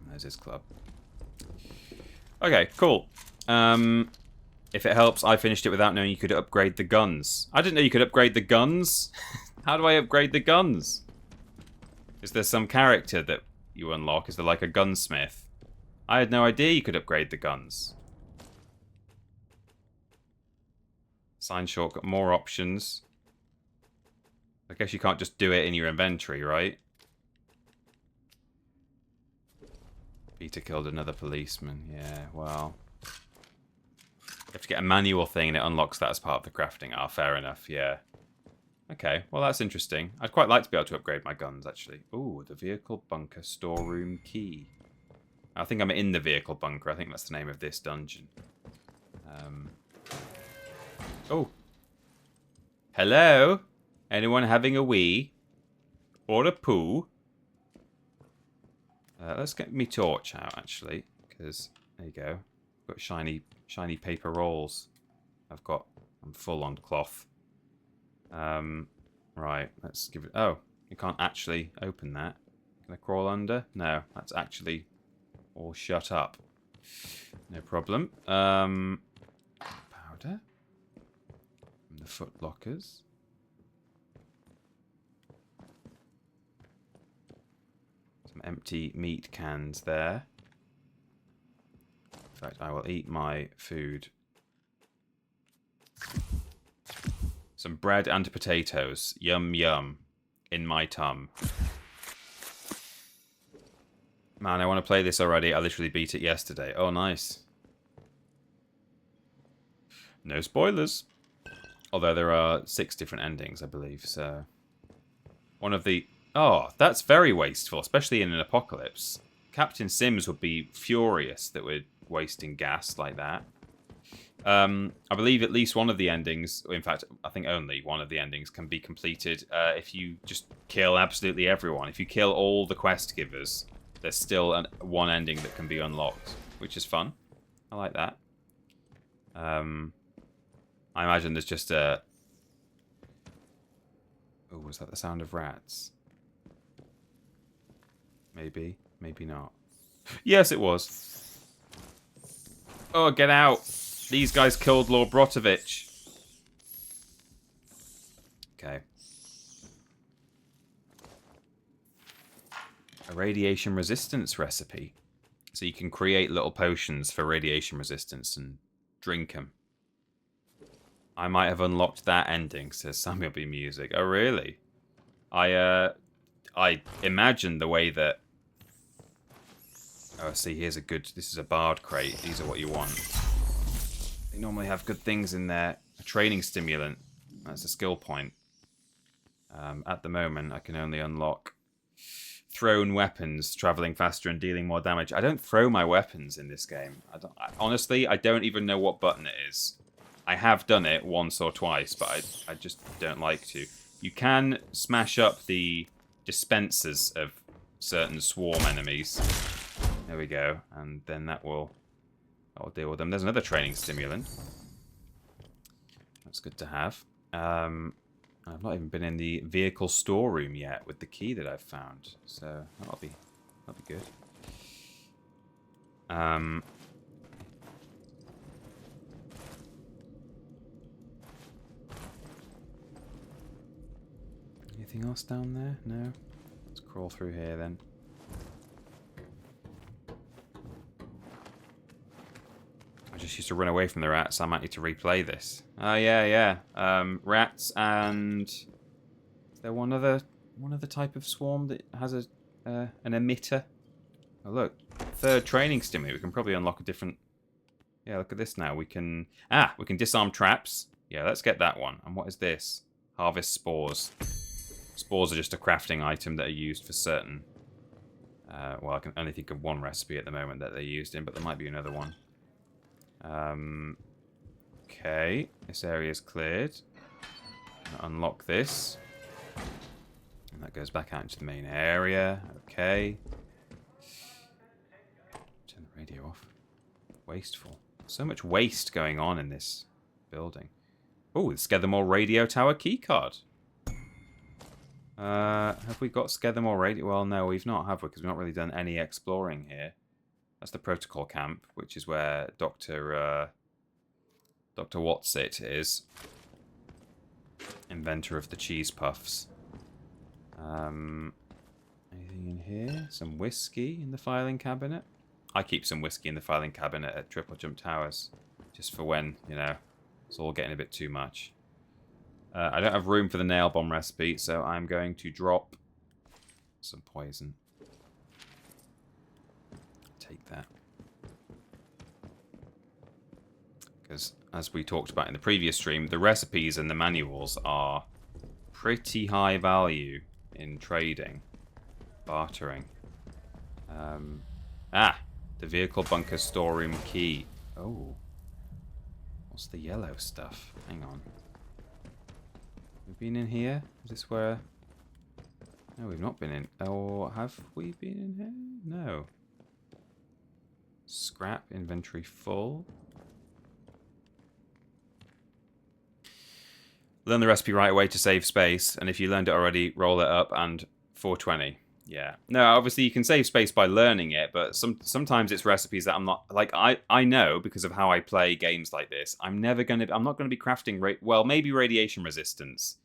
There's his club. Okay, cool. If it helps, I finished it without knowing you could upgrade the guns. I didn't know you could upgrade the guns. How do I upgrade the guns? Is there some character that you unlock? Is there like a gunsmith? I had no idea you could upgrade the guns. Sign shortcut, more options. I guess you can't just do it in your inventory, right? Peter killed another policeman. Yeah, well. You have to get a manual thing and it unlocks that as part of the crafting. Ah, fair enough, yeah. Okay, well that's interesting. I'd quite like to be able to upgrade my guns, actually. Ooh, the vehicle bunker storeroom key. I think I'm in the vehicle bunker. I think that's the name of this dungeon. Oh. Hello? Anyone having a wee? Or a poo? Let's get me torch out, actually. Because, there you go. Got shiny paper rolls. I'm full on cloth. Right, let's give it... Oh, you can't actually open that. Can I crawl under? No, that's actually all shut up. No problem. Powder. From the foot lockers. Some empty meat cans there. In fact, I will eat my food. Some bread and potatoes. Yum, yum. In my tum. Man, I want to play this already. I literally beat it yesterday. Oh, nice. No spoilers. Although there are 6 different endings, I believe, so... One of the... Oh, that's very wasteful, especially in an apocalypse. Captain Sims would be furious that we're wasting gas like that. I believe at least one of the endings, in fact, I think only one of the endings can be completed if you just kill absolutely everyone. If you kill all the quest givers, there's still one ending that can be unlocked, which is fun. I like that. I imagine there's just a... Oh, was that the sound of rats? Maybe, maybe not. Yes, it was. Oh, get out. These guys killed Lord Brotovich. Okay. A radiation resistance recipe. So you can create little potions for radiation resistance and drink them. I might have unlocked that ending, says Samuel B. Music. Oh, really? I imagine the way that... Oh, see, here's a good... This is a bard crate. These are what you want. They normally have good things in there. A training stimulant. That's a skill point. At the moment, I can only unlock thrown weapons, traveling faster and dealing more damage. I don't throw my weapons in this game. Honestly, I don't even know what button it is. I have done it once or twice, but I just don't like to. You can smash up the dispensers of certain swarm enemies. There we go. And then that will deal with them. There's another training stimulant. That's good to have. I've not even been in the vehicle storeroom yet with the key that I've found, so that'll be good. Anything else down there? No. Let's crawl through here then. I just used to run away from the rats. I might need to replay this. Oh yeah. Rats and is there one other type of swarm that has an emitter? Oh look, third training stimuli. We can probably unlock a different. Yeah, look at this now. We can disarm traps. Yeah, let's get that one. And what is this? Harvest spores. Spores are just a crafting item that are used for certain. Well, I can only think of one recipe at the moment that they're used in, but there might be another one. Okay, this area is cleared. Unlock this. And that goes back out into the main area. Okay. Turn the radio off. Wasteful. So much waste going on in this building. Oh, the Skethermoor radio tower keycard. Have we got Skethermoor radio? Well, no, we've not, have we? Because we've not really done any exploring here. That's the protocol camp, which is where Dr. Whatsit is. Inventor of the cheese puffs. Anything in here? Some whiskey in the filing cabinet? I keep some whiskey in the filing cabinet at TripleJump Towers. Just for when, you know, it's all getting a bit too much. I don't have room for the nail bomb recipe, so I'm going to drop some poison. Take that. Because, as we talked about in the previous stream, the recipes and the manuals are pretty high value in trading, bartering. The vehicle bunker storeroom key. Oh. What's the yellow stuff? Hang on. We've been in here? Is this where... No, we've not been in... Or have we been in here? No. Scrap, inventory full. Learn the recipe right away to save space, and if you learned it already, roll it up and 420. Yeah. No, obviously you can save space by learning it, but sometimes it's recipes that I'm not... Like, I know, because of how I play games like this, I'm not going to be crafting... Well, maybe radiation resistance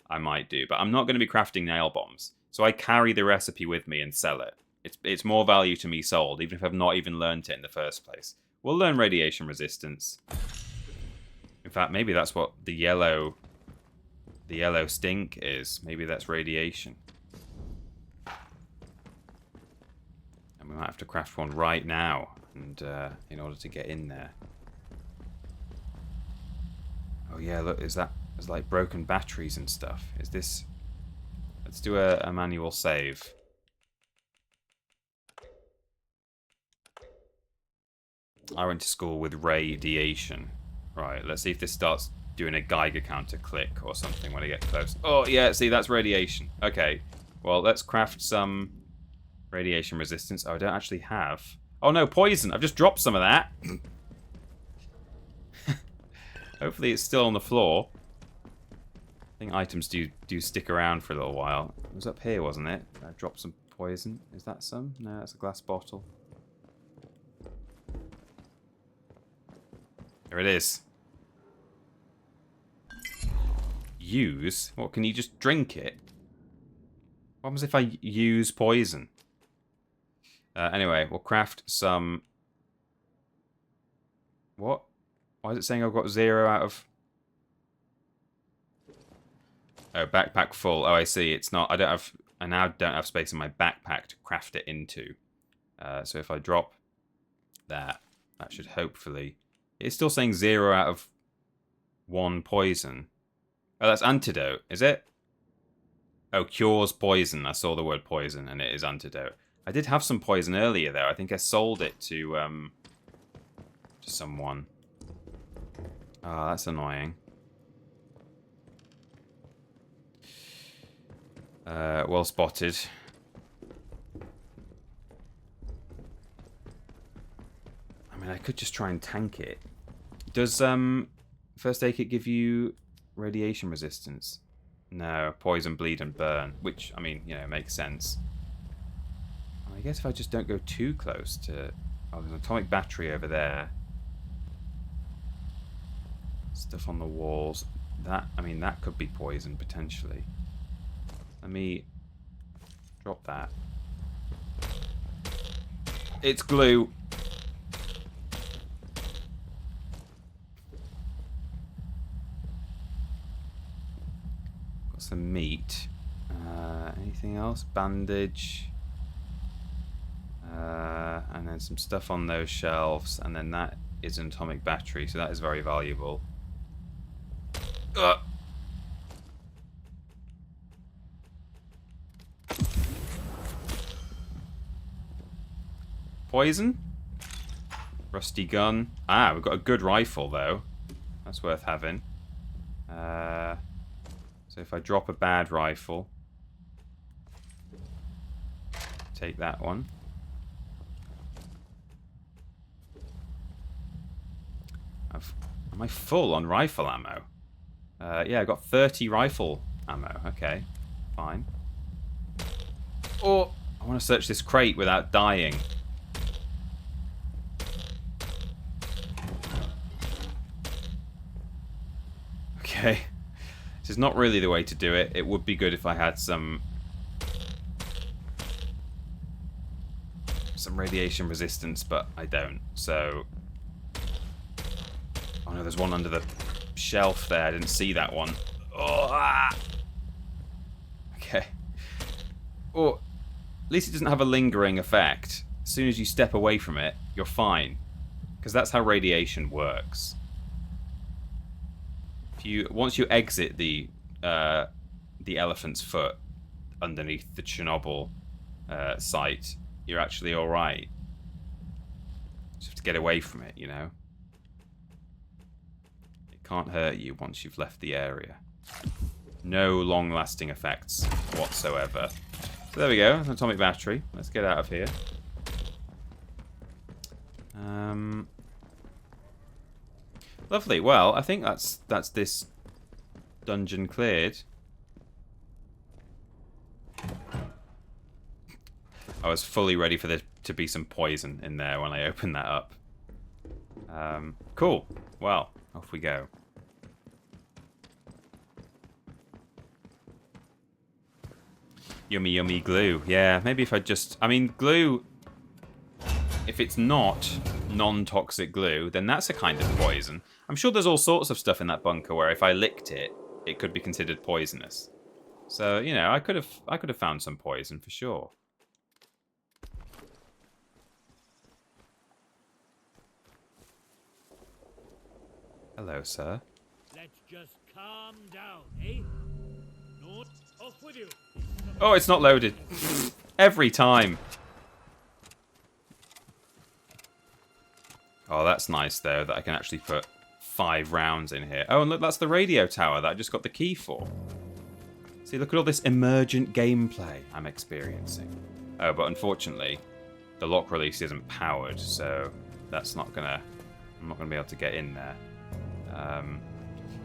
I might do, but I'm not going to be crafting nail bombs. So I carry the recipe with me and sell it. It's more value to me sold, even if I've not even learned it in the first place. We'll learn radiation resistance. In fact, maybe that's what the yellow stink is. Maybe that's radiation. And we might have to craft one right now, and in order to get in there. Oh yeah, look, there's like broken batteries and stuff. Is this... Let's do a manual save. I went to school with radiation. Right, let's see if this starts doing a Geiger counter click or something when I get close. Oh yeah, see, that's radiation. Okay, well, let's craft some radiation resistance. Oh, I don't actually have... Oh no, poison! I've just dropped some of that. Hopefully it's still on the floor. I think items do stick around for a little while. It was up here, wasn't it? I dropped some poison. Is that some? No, that's a glass bottle. There it is. Use? What, can you just drink it? What happens if I use poison? Anyway, we'll craft some... What? Why is it saying I've got 0 out of... Oh, backpack full. Oh, I see. It's not... I now don't have space in my backpack to craft it into. So if I drop that should hopefully... It's still saying 0 out of 1 poison. Oh, that's antidote, is it? Oh, cures poison. I saw the word poison, and it is antidote. I did have some poison earlier, though. I think I sold it to someone. Oh, that's annoying. Well spotted. I mean, I could just try and tank it. Does first aid kit give you radiation resistance? No, poison, bleed, and burn. Which, I mean, you know, makes sense. I guess if I just don't go too close to... Oh, there's an atomic battery over there. Stuff on the walls. That, I mean, that could be poison, potentially. Let me drop that. It's glue. Got some meat. Anything else? Bandage. And then some stuff on those shelves. And then that is an atomic battery, so that is very valuable. Poison? Rusty gun. Ah, we've got a good rifle, though. That's worth having. So if I drop a bad rifle... Take that one. Am I full on rifle ammo? Yeah, I got 30 rifle ammo. Okay, fine. Oh, I want to search this crate without dying. Okay. This is not really the way to do it. It would be good if I had some radiation resistance, but I don't. So... Oh no, there's one under the shelf there. I didn't see that one. Oh, ah. Okay. Oh, at least it doesn't have a lingering effect. As soon as you step away from it, you're fine. Because that's how radiation works. Once you exit the elephant's foot underneath the Chernobyl site, you're actually all right. Just have to get away from it, you know. It can't hurt you once you've left the area. No long-lasting effects whatsoever. So there we go, an atomic battery. Let's get out of here. Lovely. Well, I think that's this dungeon cleared. I was fully ready for there to be some poison in there when I opened that up. Cool. Well, off we go. Yummy, yummy glue. Yeah, maybe if I just... I mean, glue... If it's not non-toxic glue, then that's a kind of poison. I'm sure there's all sorts of stuff in that bunker where if I licked it, it could be considered poisonous. So, you know, I could have found some poison for sure. Hello, sir. Let's just calm down, eh? Not off with you. Oh, it's not loaded. Every time. Oh, that's nice, though, that I can actually put 5 rounds in here. Oh, and look, that's the radio tower that I just got the key for. See, look at all this emergent gameplay I'm experiencing. Oh, but unfortunately, the lock release isn't powered, so that's not gonna... I'm not gonna be able to get in there.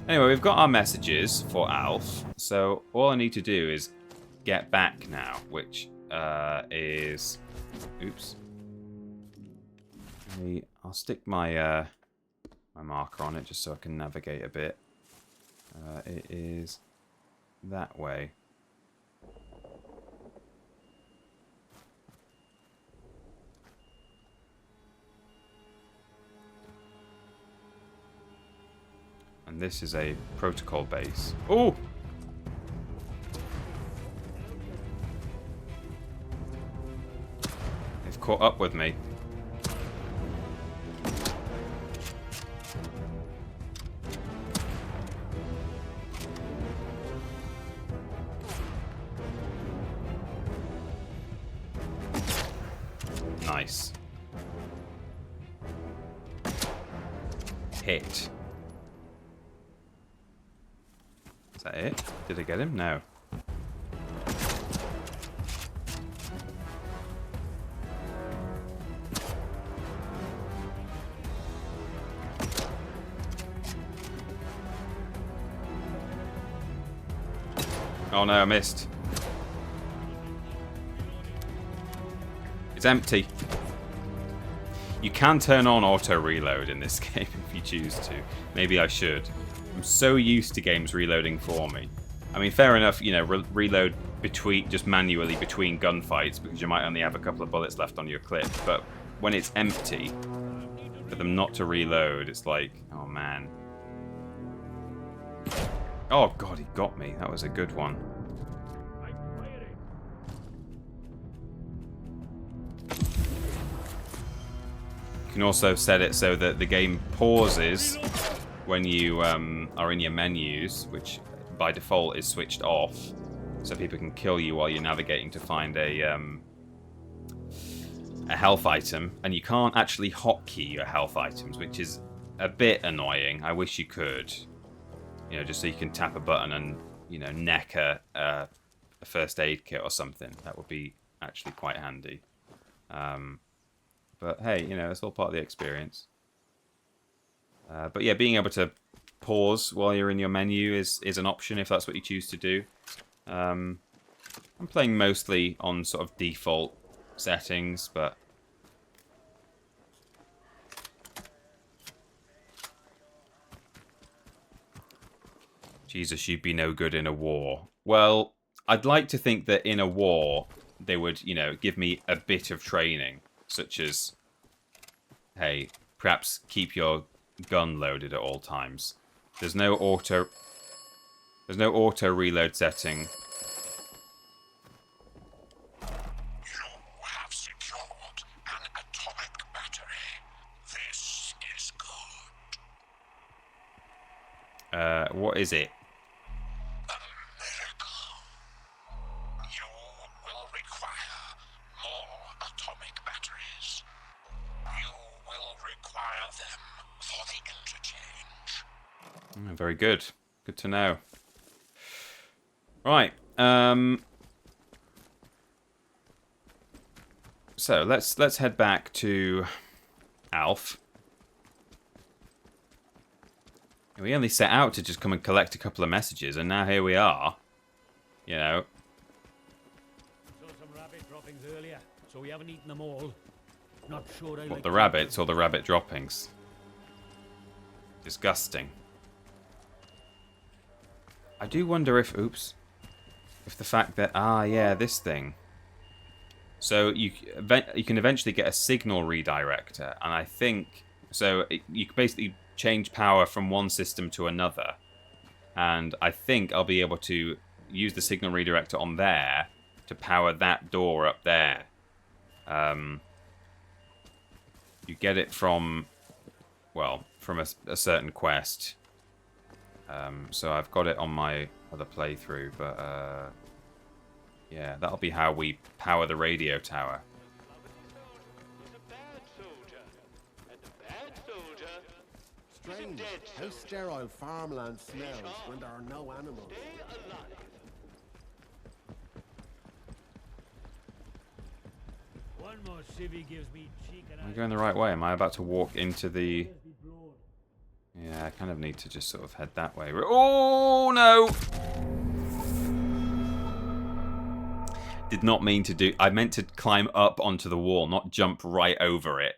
Anyway, we've got our messages for Alf, so all I need to do is get back now, which is... Oops. I'll stick my my marker on it just so I can navigate a bit. It is that way. And this is a protocol base. Oh! They've caught up with me. Nice. Hit. Is that it? Did I get him? No. Oh no, I missed. It's empty. You can turn on auto reload in this game if you choose to. Maybe I should. I'm so used to games reloading for me. I mean, fair enough, you know, reload just manually between gunfights because you might only have a couple of bullets left on your clip. But when it's empty, for them not to reload, it's like, oh man. Oh god, he got me. That was a good one. You can also set it so that the game pauses when you are in your menus, which by default is switched off, so people can kill you while you're navigating to find a health item, and you can't actually hotkey your health items, which is a bit annoying. I wish you could, you know, just so you can tap a button and, you know, neck a first aid kit or something. That would be actually quite handy. But hey, you know, it's all part of the experience. But yeah, being able to pause while you're in your menu is an option if that's what you choose to do. I'm playing mostly on sort of default settings, but Jesus, you'd be no good in a war. Well, I'd like to think that in a war they would, you know, give me a bit of training, such as, hey, perhaps keep your gun loaded at all times. There's no auto reload setting. You have secured an atomic battery. This is good. What is it? A miracle. You will require more atomic batteries. You will require them for the interchange. Very good. Good to know. Right. So let's head back to Alf. We only set out to just come and collect a couple of messages, and now here we are. You know. Saw some rabbit droppings earlier, so we haven't eaten them all. Not sure I What, like the rabbits or the rabbit droppings? Disgusting. I do wonder if, oops, if the fact that, yeah, this thing. So you can eventually get a signal redirector, and I think, so you can basically change power from one system to another, and I think I'll be able to use the signal redirector on there to power that door up there. You get it from, well, from a certain quest. So I've got it on my other playthrough, but yeah, that'll be how we power the radio tower. Strange how sterile farmland smells when there are no animals. One more civvy gives me cheek and Am I going the right way? Am I about to walk into the... Yeah, I kind of need to just sort of head that way. Oh, no! Did not mean to do... I meant to climb up onto the wall, not jump right over it.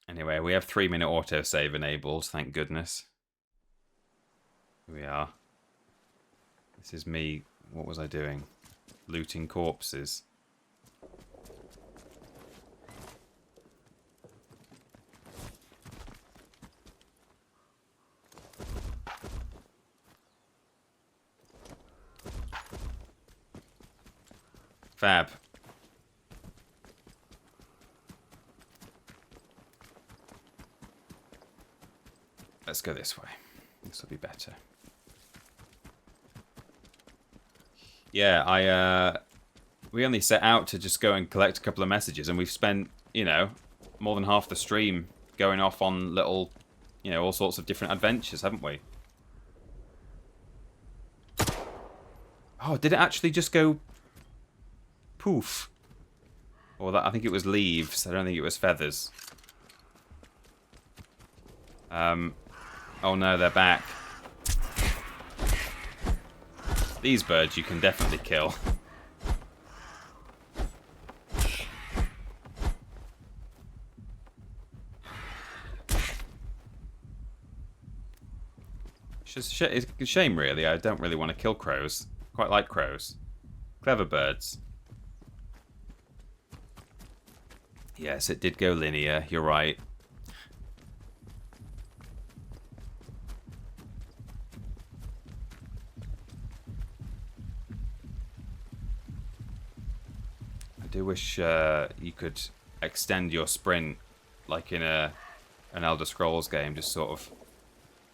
Anyway, we have 3-minute autosave enabled, thank goodness. Here we are. This is me. What was I doing? Looting corpses. Fab. Let's go this way. This will be better. Yeah, we only set out to just go and collect a couple of messages, and we've spent, you know, more than half the stream going off on little, you know, all sorts of different adventures, haven't we? Oh, did it actually just go poof? Or that, I think it was leaves. I don't think it was feathers. Oh no, they're back. These birds you can definitely kill. It's a shame, really. I don't really want to kill crows. Quite like crows. Clever birds. Yes, it did go linear. You're right. I do wish you could extend your sprint like in an Elder Scrolls game. Just sort of,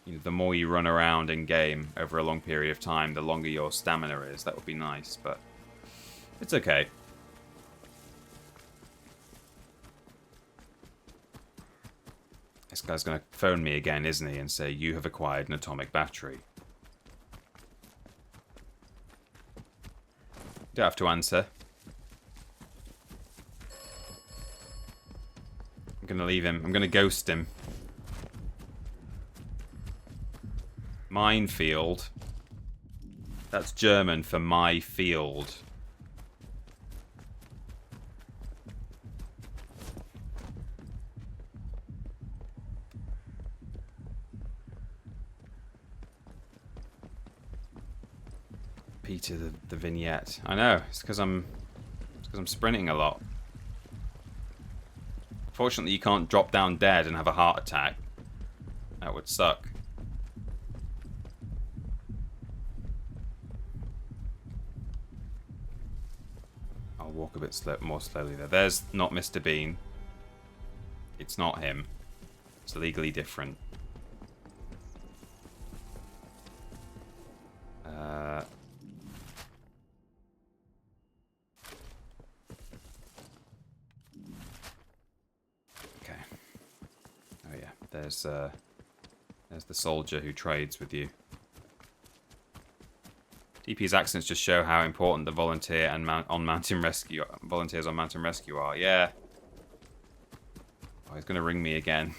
you know, the more you run around in game over a long period of time, the longer your stamina is. That would be nice, but it's okay. This guy's going to phone me again, isn't he, and say, you have acquired an atomic battery. Don't have to answer. I'm going to leave him. I'm going to ghost him. Minefield. That's German for my field. Peter the vignette. I know, it's because I'm sprinting a lot. Fortunately, you can't drop down dead and have a heart attack. That would suck. I'll walk a bit more slowly there. There's not Mr. Bean. It's not him. It's legally different. Okay. Oh yeah, there's the soldier who trades with you. DP's accents just show how important the volunteer and volunteers on mountain rescue are. Yeah. Oh, he's gonna ring me again.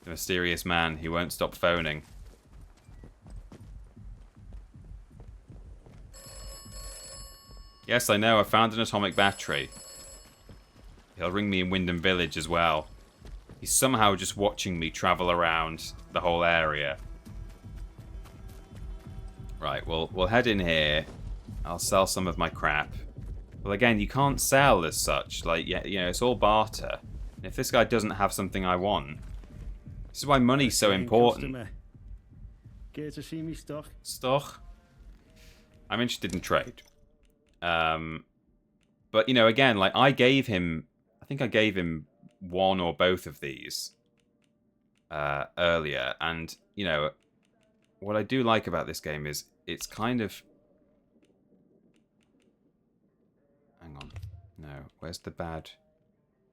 The mysterious man who won't stop phoning. Yes, I know. I found an atomic battery. He'll ring me in Wyndham Village as well. He's somehow just watching me travel around the whole area. Right, we'll head in here. I'll sell some of my crap. Well, again, you can't sell as such. Like, yeah, you know, it's all barter. And if this guy doesn't have something I want, this is why money's so important. Care to see me stock? Stock? I'm interested in trade. But you know, again, like I think I gave him one or both of these earlier, and you know, what I do like about this game is it's kind of. Hang on, no, where's the bad?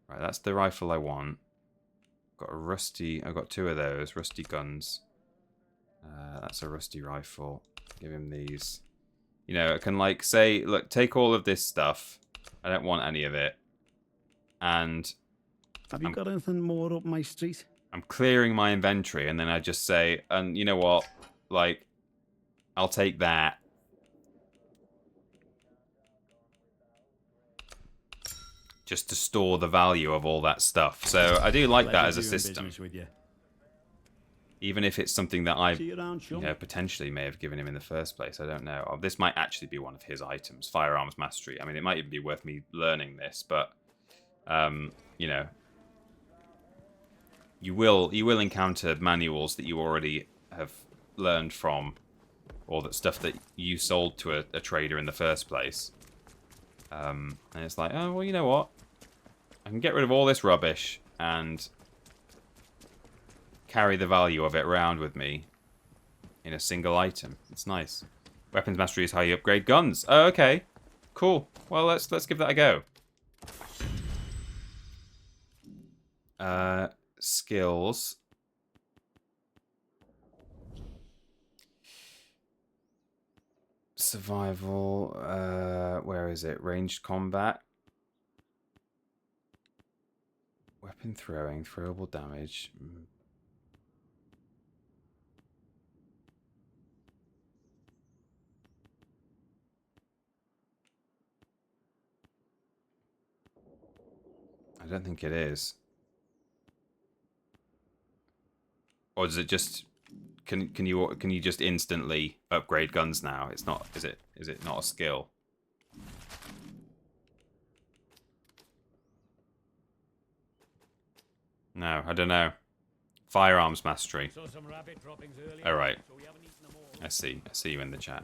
Right, that's the rifle I want. Got a rusty. I've got two of those rusty guns. That's a rusty rifle. Give him these. You know, it can like say, look, take all of this stuff. I don't want any of it. And have you got anything more up my street? I'm clearing my inventory, and then I just say, and you know what? Like, I'll take that. Just to store the value of all that stuff. So I do like that as a system. Even if it's something that I potentially may have given him in the first place. I don't know. This might actually be one of his items. Firearms mastery. I mean, it might even be worth me learning this, but you know, you will encounter manuals that you already have learned from, or that stuff that you sold to a trader in the first place. And it's like, oh well, you know what? I can get rid of all this rubbish and carry the value of it around with me in a single item. It's nice. Weapons mastery is how you upgrade guns. Oh, okay. Cool. Well, let's give that a go. Skills. Survival. Where is it? Ranged combat. Weapon throwing. Throwable damage. I don't think it is. Or does it just... Can you just instantly upgrade guns now? It's not... Is it not a skill? No, I don't know. Firearms mastery. Alright. I see you in the chat.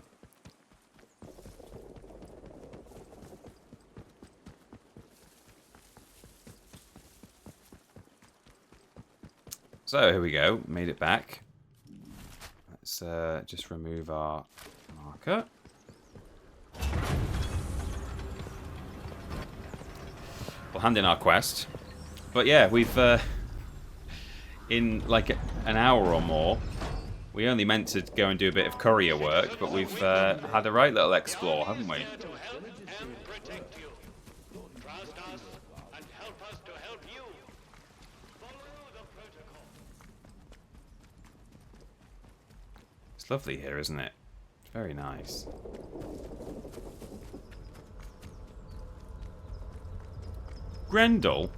So, here we go. Made it back. Let's just remove our marker. We'll hand in our quest. But yeah, we've... in like an hour or more, we only meant to go and do a bit of courier work, but we've had a right little explore, haven't we? It's lovely here, isn't it? It's very nice. Grendel?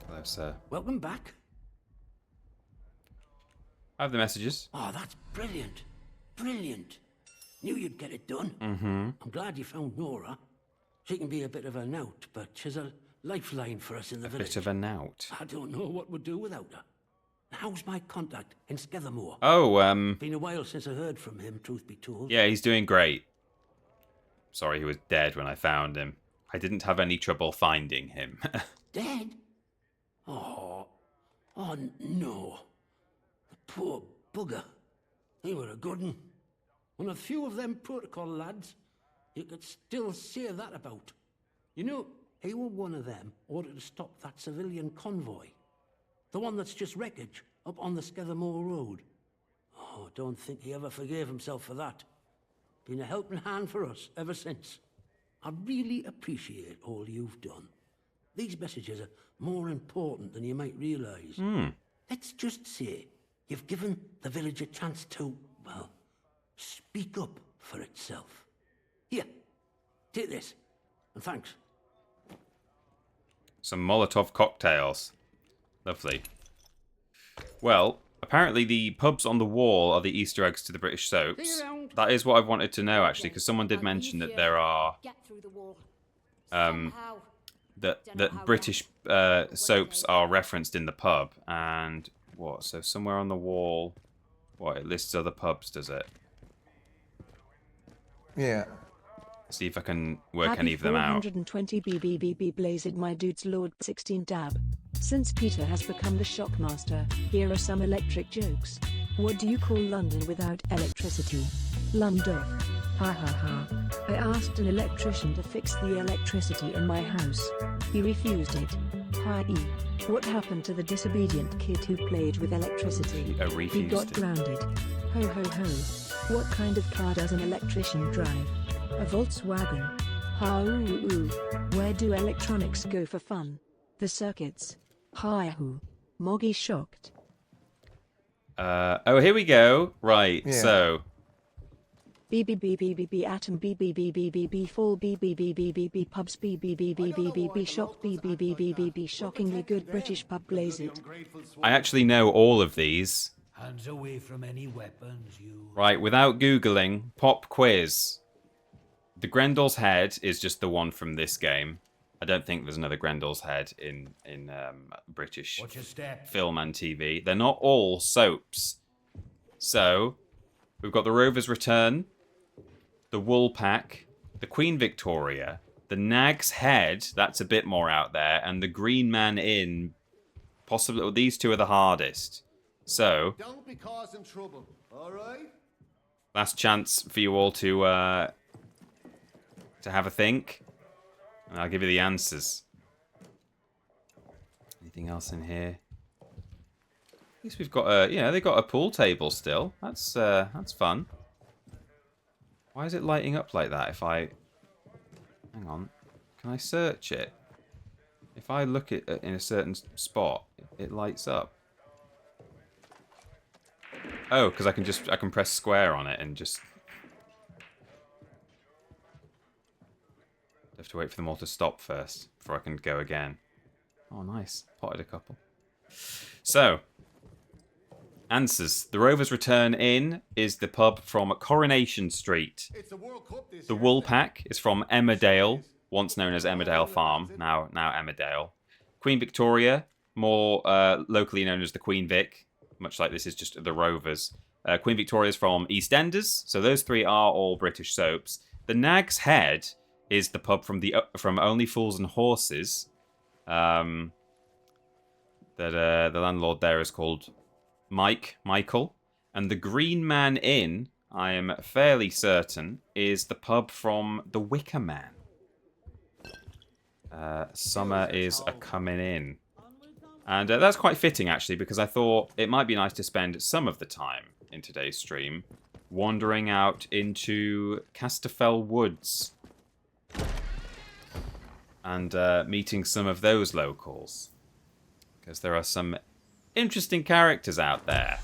Hello, sir. Welcome back. I have the messages. Oh, that's brilliant. Brilliant. Knew you'd get it done. Mm-hmm. I'm glad you found Nora. She can be a bit of a knout, but she's a lifeline for us in the village. A bit of a knout. I don't know what we'd do without her. How's my contact in Skethermoor? Oh, Been a while since I heard from him, truth be told. Yeah, he's doing great. Sorry, he was dead when I found him. I didn't have any trouble finding him. Dead? Oh no. The poor bugger. He were a good un. And a few of them protocol lads, you could still say that about. You know, he were one of them ordered to stop that civilian convoy. The one that's just wreckage up on the Skethermoor road. Oh, don't think he ever forgave himself for that. Been a helping hand for us ever since. I really appreciate all you've done. These messages are more important than you might realise. Let's just say you've given the village a chance to, well, speak up for itself. Here, take this, and thanks. Some Molotov cocktails. Lovely. Well, apparently the pubs on the wall are the Easter eggs to the British soaps. That is what I've wanted to know, actually, because someone did mention that there are... that British soaps are referenced in the pub, and what? So somewhere on the wall, what? It lists other pubs, does it? Yeah. See if I can work any of them out. 420 BBBB blazed my dude's Lord 16 dab. Since Peter has become the shockmaster, here are some electric jokes. What do you call London without electricity? London. Ha ha ha. I asked an electrician to fix the electricity in my house. He refused it. Hi-e. What happened to the disobedient kid who played with electricity? He got grounded. Ho ho ho. What kind of car does an electrician drive? A Volkswagen. Ha ooh ooh. Where do electronics go for fun? The circuits. Hi-hoo. Moggy shocked. Oh, here we go. Right, Yeah. so... BBBBBB atom BBBBBB fall BBBBBB pubs BBBBBB shock BBBBBB shockingly good British pub blaze it. I actually know all of these. Hands away from any weapons, you... Right, without Googling, pop quiz. The Grendel's head is just the one from this game. I don't think there's another Grendel's head in British film and TV. They're not all soaps. So, we've got the Rover's Return, the Wool Pack, the Queen Victoria, the Nag's Head, that's a bit more out there, and the Green Man Inn. Possibly, well, these two are the hardest. So, Don't be causing trouble, alright? last chance for you all to have a think. And I'll give you the answers. Anything else in here? At least we've got a, yeah, they got a pool table still. That's fun. Why is it lighting up like that if I... Hang on. Can I search it? If I look at it in a certain spot, it lights up. Oh, because I can press square on it and just... I have to wait for them all to stop first before I can go again. Oh, nice. Potted a couple. So, answers. The Rovers' return in is the pub from Coronation Street. The Wool Pack is from Emmerdale, once known as Emmerdale Farm, now Emmerdale. Queen Victoria, more locally known as the Queen Vic, much like this is just the Rovers. Queen Victoria is from EastEnders, so those three are all British soaps. The Nag's Head is the pub from Only Fools and Horses. That the landlord there is called Michael. And the Green Man Inn, I am fairly certain, is the pub from The Wicker Man. Summer is a coming in. And that's quite fitting, actually, because I thought it might be nice to spend some of the time in today's stream wandering out into Castell Woods and meeting some of those locals. Because there are some interesting characters out there.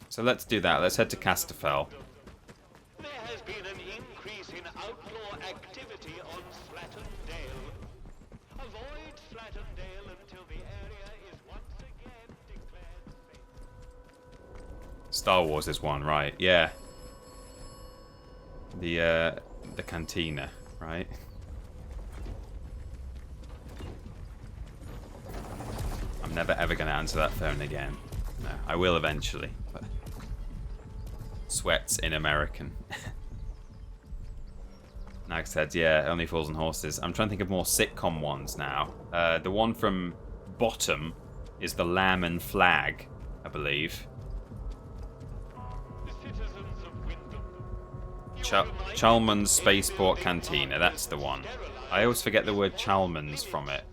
So let's do that. Let's head to Castell. There has been an increase in outlaw activity on Slattendale. Avoid Slattendale until the area is once again declared safe. Star Wars is one, right? Yeah. The cantina, right? I'm never ever going to answer that phone again. No, I will eventually. But sweats in American. Nag's Head, yeah, Only Fools and Horses. I'm trying to think of more sitcom ones now. The one from Bottom is The Lamb and Flag, I believe. Chalmers Spaceport Cantina, that's the one. I always forget the word Chalmers from it.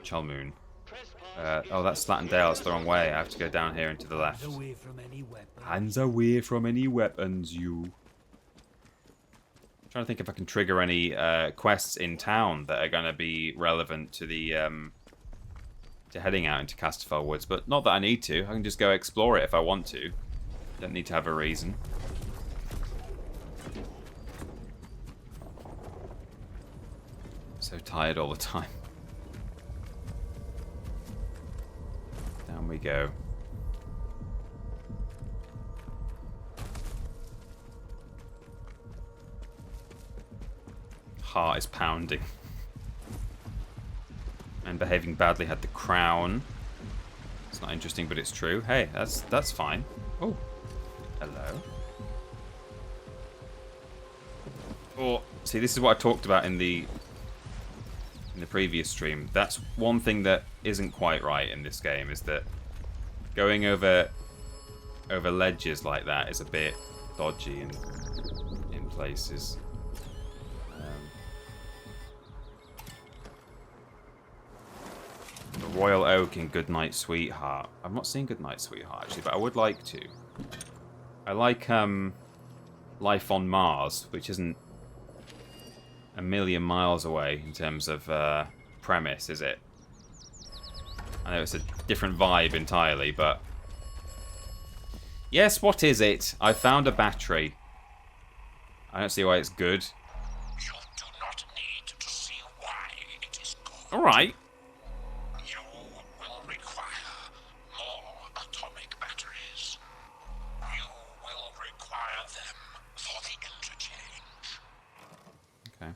Chalmoon. Oh, that's Slattendale. It's the wrong way. I have to go down here and to the left. Hands away from any weapons, you. I'm trying to think if I can trigger any quests in town that are going to be relevant to the to heading out into Castell Woods, but not that I need to. I can just go explore it if I want to. Don't need to have a reason. So tired all the time. Down we go. Heart is pounding. And behaving badly had the crown. It's not interesting, but it's true. Hey, that's fine. Oh, hello. Oh, see, this is what I talked about in the previous stream. That's one thing that isn't quite right in this game, is that going over ledges like that is a bit dodgy in places. The Royal Oak in Goodnight Sweetheart. I've not seen Goodnight Sweetheart actually, but I would like to. I like Life on Mars, which isn't a million miles away in terms of premise, is it? I know it's a different vibe entirely, but yes, what is it? I found a battery. I don't see why it's good. You do not need to see why it is good. All right. You will require more atomic batteries. You will require them for the interchange. Okay.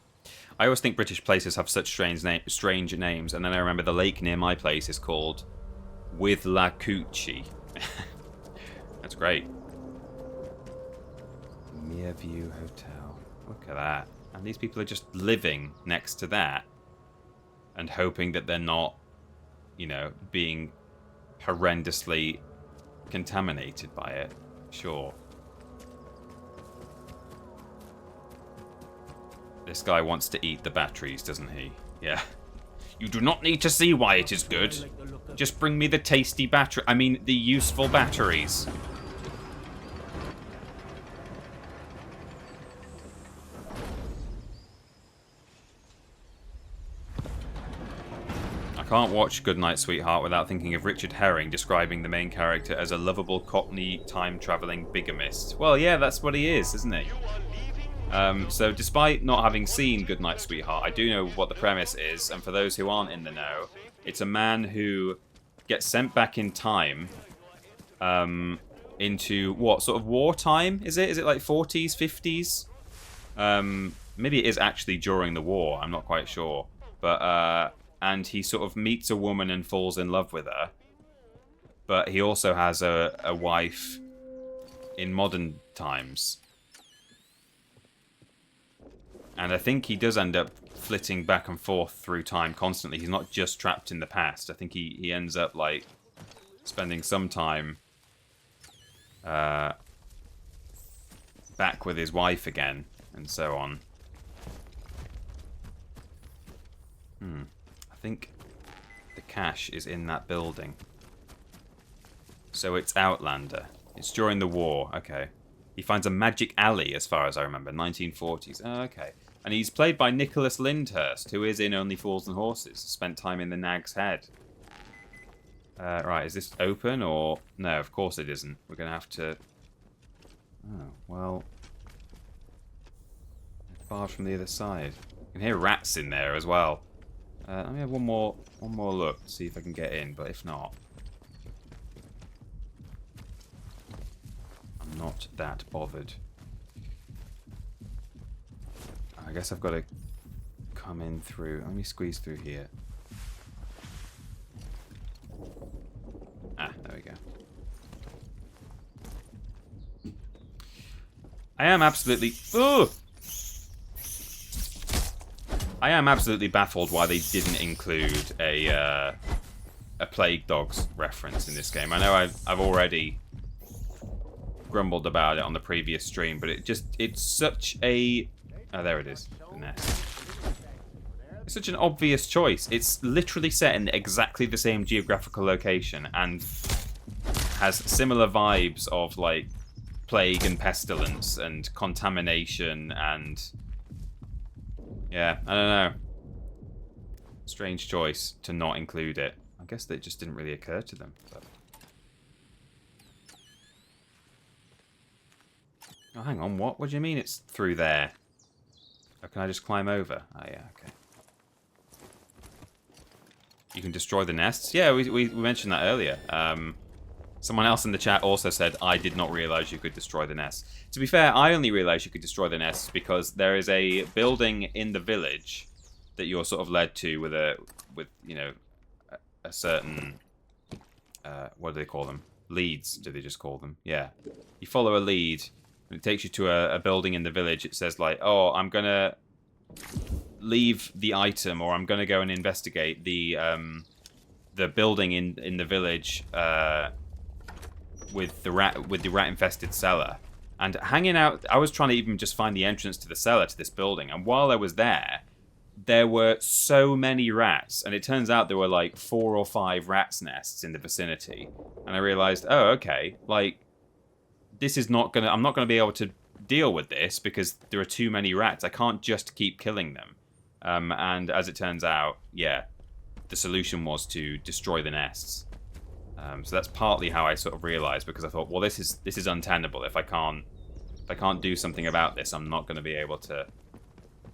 I always think British places have such strange names, and then I remember the lake near my place is called With La Coochie. That's great. Mearview Hotel. Look at that. And these people are just living next to that and hoping that they're not, you know, being horrendously contaminated by it. Sure. This guy wants to eat the batteries, doesn't he? Yeah. You do not need to see why it is good. Just bring me the tasty battery. I mean, the useful batteries. Can't watch Goodnight Sweetheart without thinking of Richard Herring describing the main character as a lovable Cockney time-travelling bigamist. Well, yeah, that's what he is, isn't he? So despite not having seen Goodnight Sweetheart, I do know what the premise is, and for those who aren't in the know, it's a man who gets sent back in time into, what, sort of wartime, is it? Is it like 40s, 50s? Maybe it is actually during the war, I'm not quite sure. But, and he sort of meets a woman and falls in love with her. But he also has a wife in modern times. And I think he does end up flitting back and forth through time constantly. He's not just trapped in the past. I think he ends up, like, spending some time back with his wife again, and so on. I think the cache is in that building. So it's Outlander. It's during the war. Okay. He finds a magic alley, as far as I remember. 1940s. Oh, okay. And he's played by Nicholas Lyndhurst, who is in Only Fools and Horses. Spent time in the Nag's Head. Right, is this open or... No, of course it isn't. We're going to have to... Oh, well... Far from the other side. You can hear rats in there as well. Let me have one more look to see if I can get in, but if not... I'm not that bothered. I guess I've got to come in through... Let me squeeze through here. Ah, there we go. I am absolutely... Ugh! I am absolutely baffled why they didn't include a Plague Dogs reference in this game. I know I've already grumbled about it on the previous stream, but it's such a... Oh, there it is. The nest. It's such an obvious choice. It's literally set in exactly the same geographical location and has similar vibes of, like, plague and pestilence and contamination and... Yeah, I don't know. Strange choice to not include it. I guess that just didn't really occur to them. But... Oh, hang on, what? What do you mean it's through there? Or can I just climb over? Oh, yeah, okay. You can destroy the nests? Yeah, we mentioned that earlier. Someone else in the chat also said, I did not realise you could destroy the nests. To be fair, I only realised you could destroy the nests because there is a building in the village that you're sort of led to with you know, a certain... what do they call them? Leads, do they just call them? Yeah. You follow a lead, and it takes you to a building in the village. It says, like, oh, I'm going to leave the item, or I'm going to go and investigate the building in the village with the rat infested cellar. And hanging out, I was trying to even just find the entrance to the cellar to this building, and while I was there were so many rats, and it turns out there were like 4 or 5 rats nests in the vicinity. And I realized, oh, okay, like, this is not gonna, I'm not gonna be able to deal with this because there are too many rats. I can't just keep killing them. And as it turns out, yeah, the solution was to destroy the nests. So that's partly how I sort of realized, because I thought, well, this is untenable. If I can't do something about this, I'm not going to be able to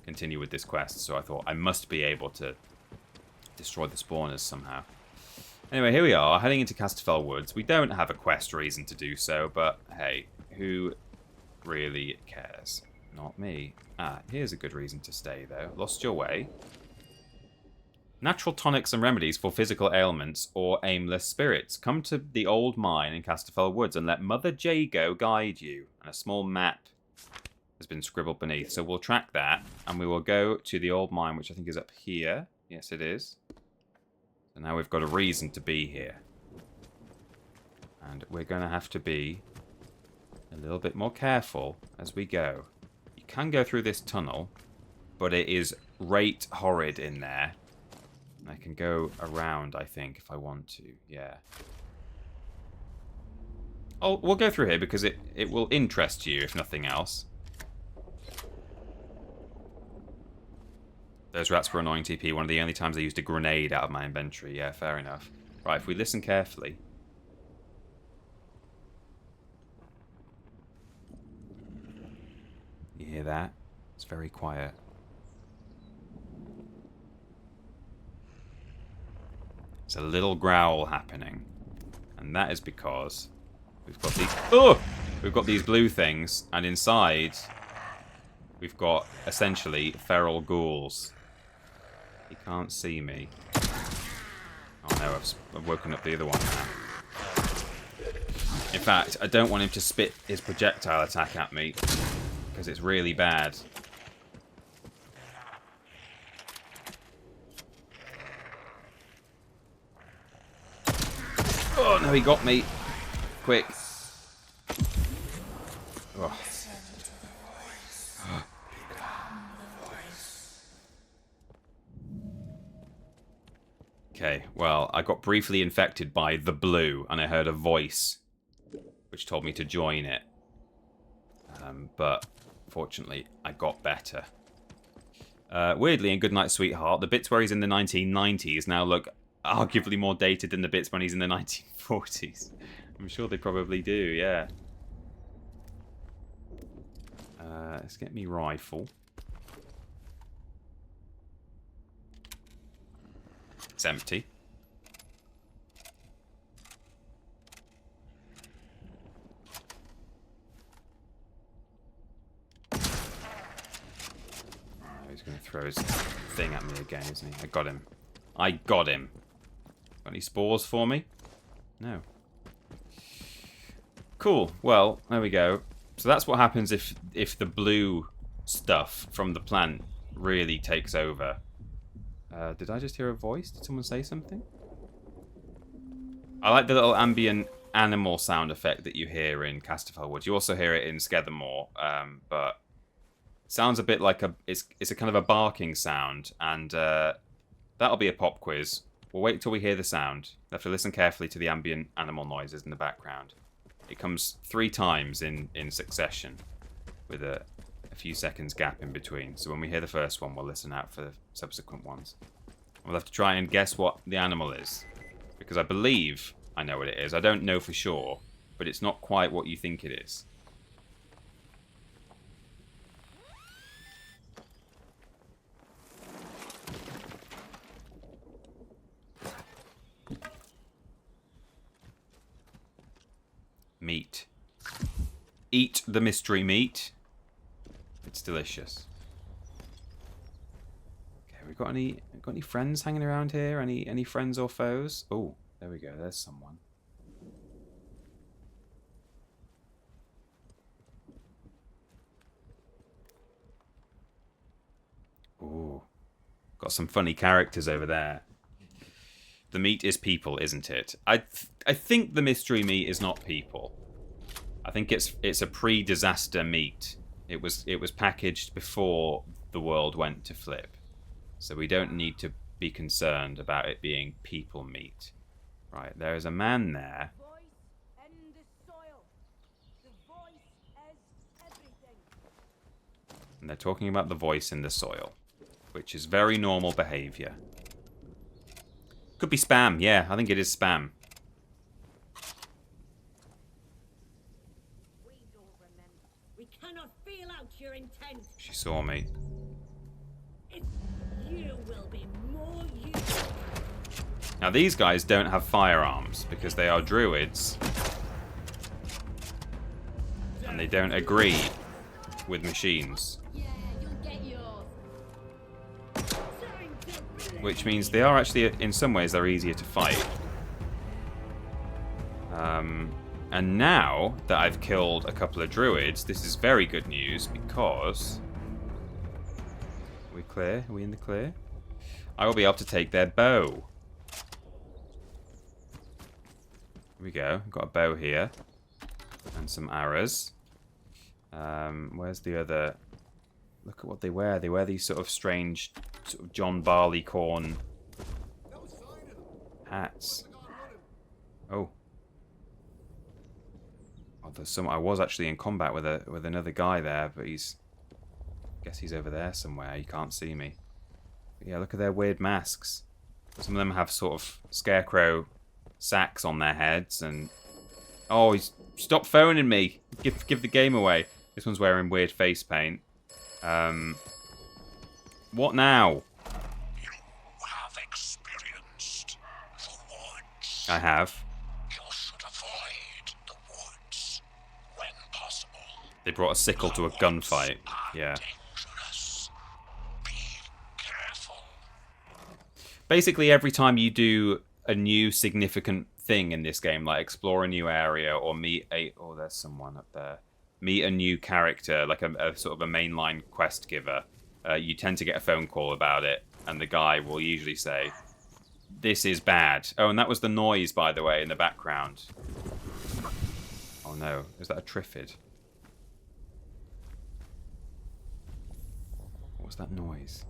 continue with this quest. So I thought I must be able to destroy the spawners somehow. Anyway, here we are, heading into Castell Woods. We don't have a quest reason to do so, but hey, who really cares? Not me. Ah, here's a good reason to stay, though. Lost your way. Natural tonics and remedies for physical ailments or aimless spirits. Come to the old mine in Castell Woods and let Mother Jago guide you. And a small map has been scribbled beneath. So we'll track that, and we will go to the old mine, which I think is up here. Yes, it is. So now we've got a reason to be here. And we're going to have to be a little bit more careful as we go. You can go through this tunnel, but it is right horrid in there. I can go around, I think, if I want to. Yeah. Oh, we'll go through here because it will interest you, if nothing else. Those rats were annoying TP. One of the only times I used a grenade out of my inventory. Yeah, fair enough. Right, if we listen carefully. You hear that? It's very quiet. There's a little growl happening. And that is because we've got these... Oh! We've got these blue things, and inside we've got, essentially, feral ghouls. He can't see me. Oh no, I've woken up the other one now. In fact, I don't want him to spit his projectile attack at me, because it's really bad. Oh no, he got me. Quick. Oh. Okay, well, I got briefly infected by the blue, and I heard a voice which told me to join it. But fortunately, I got better. Weirdly, in Goodnight Sweetheart, the bits where he's in the 1990s now look arguably more dated than the bits when he's in the 1940s. I'm sure they probably do, yeah. Let's get me rifle. It's empty. Oh, he's going to throw his thing at me again, isn't he? I got him. I got him. Got any spores for me? No. Cool. Well, there we go. So that's what happens if the blue stuff from the plant really takes over. Did I just hear a voice? Did someone say something? I like the little ambient animal sound effect that you hear in Castell Woods. You also hear it in Skethermoor, but it sounds a bit like it's a kind of a barking sound, and that'll be a pop quiz. We'll wait till we hear the sound. You have to listen carefully to the ambient animal noises in the background. It comes 3 times in succession, with a few seconds gap in between. So when we hear the first one, we'll listen out for the subsequent ones. We'll have to try and guess what the animal is, because I believe I know what it is. I don't know for sure, but it's not quite what you think it is. Meat. Eat the mystery meat. It's delicious. Okay, we got any friends hanging around here? Any friends or foes? Oh, there we go. There's someone. Ooh, got some funny characters over there. The meat is people, isn't it? I think the mystery meat is not people. I think it's a pre-disaster meat. It was packaged before the world went to flip. So we don't need to be concerned about it being people meat. Right, there is a man there. And they're talking about the voice in the soil, which is very normal behavior. Could be spam, yeah, I think it is spam. We cannot feel out your intent. She saw me. You will be more useful. Now these guys don't have firearms because they are druids. And they don't agree with machines. Which means they are actually, in some ways, they're easier to fight. And now that I've killed a couple of druids, this is very good news because... Are we clear? Are we in the clear? I will be able to take their bow. Here we go. I've got a bow here. And some arrows. Where's the other... Look at what they wear. They wear these sort of strange, sort of John Barleycorn hats. Oh. Oh, there's some. I was actually in combat with another guy there, but I guess he's over there somewhere. He can't see me. Yeah, look at their weird masks. Some of them have sort of scarecrow sacks on their heads, and stop phoning me. Give the game away. This one's wearing weird face paint. What now? You have experienced the woods. I have. You should avoid the woods when possible. They brought a sickle to a gunfight. Yeah. Dangerous. Be careful. Basically, every time you do a new significant thing in this game, like explore a new area or meet there's someone up there. Meet a new character, like a sort of a mainline quest giver, you tend to get a phone call about it, and the guy will usually say, "This is bad." Oh, and that was the noise, by the way, in the background. Oh no, is that a Triffid? What was that noise?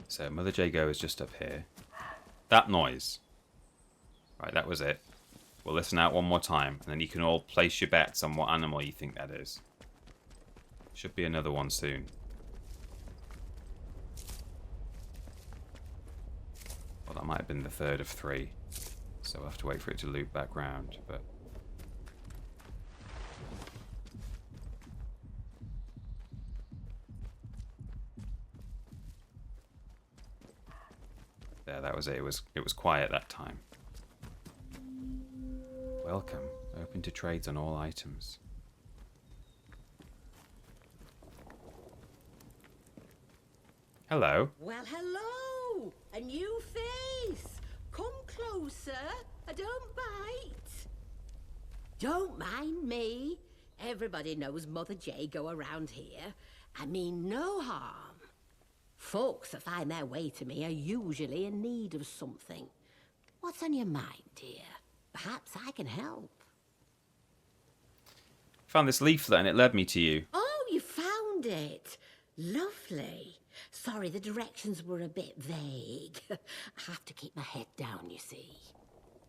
So Mother Jago is just up here. That noise. Right, that was it. We'll listen out one more time, and then you can all place your bets on what animal you think that is. Should be another one soon. Well, that might have been the third of 3. So we'll have to wait for it to loop back round, but... There, that was it. It was quiet that time. Welcome. Open to trades on all items. Hello. Well, hello! A new face! Come closer. Don't bite. Don't mind me. Everybody knows Mother Jago around here. I mean no harm. Folks that find their way to me are usually in need of something. What's on your mind, dear? Perhaps I can help. Found this leaflet and it led me to you. Oh, you found it. Lovely. Sorry, the directions were a bit vague. I have to keep my head down, you see.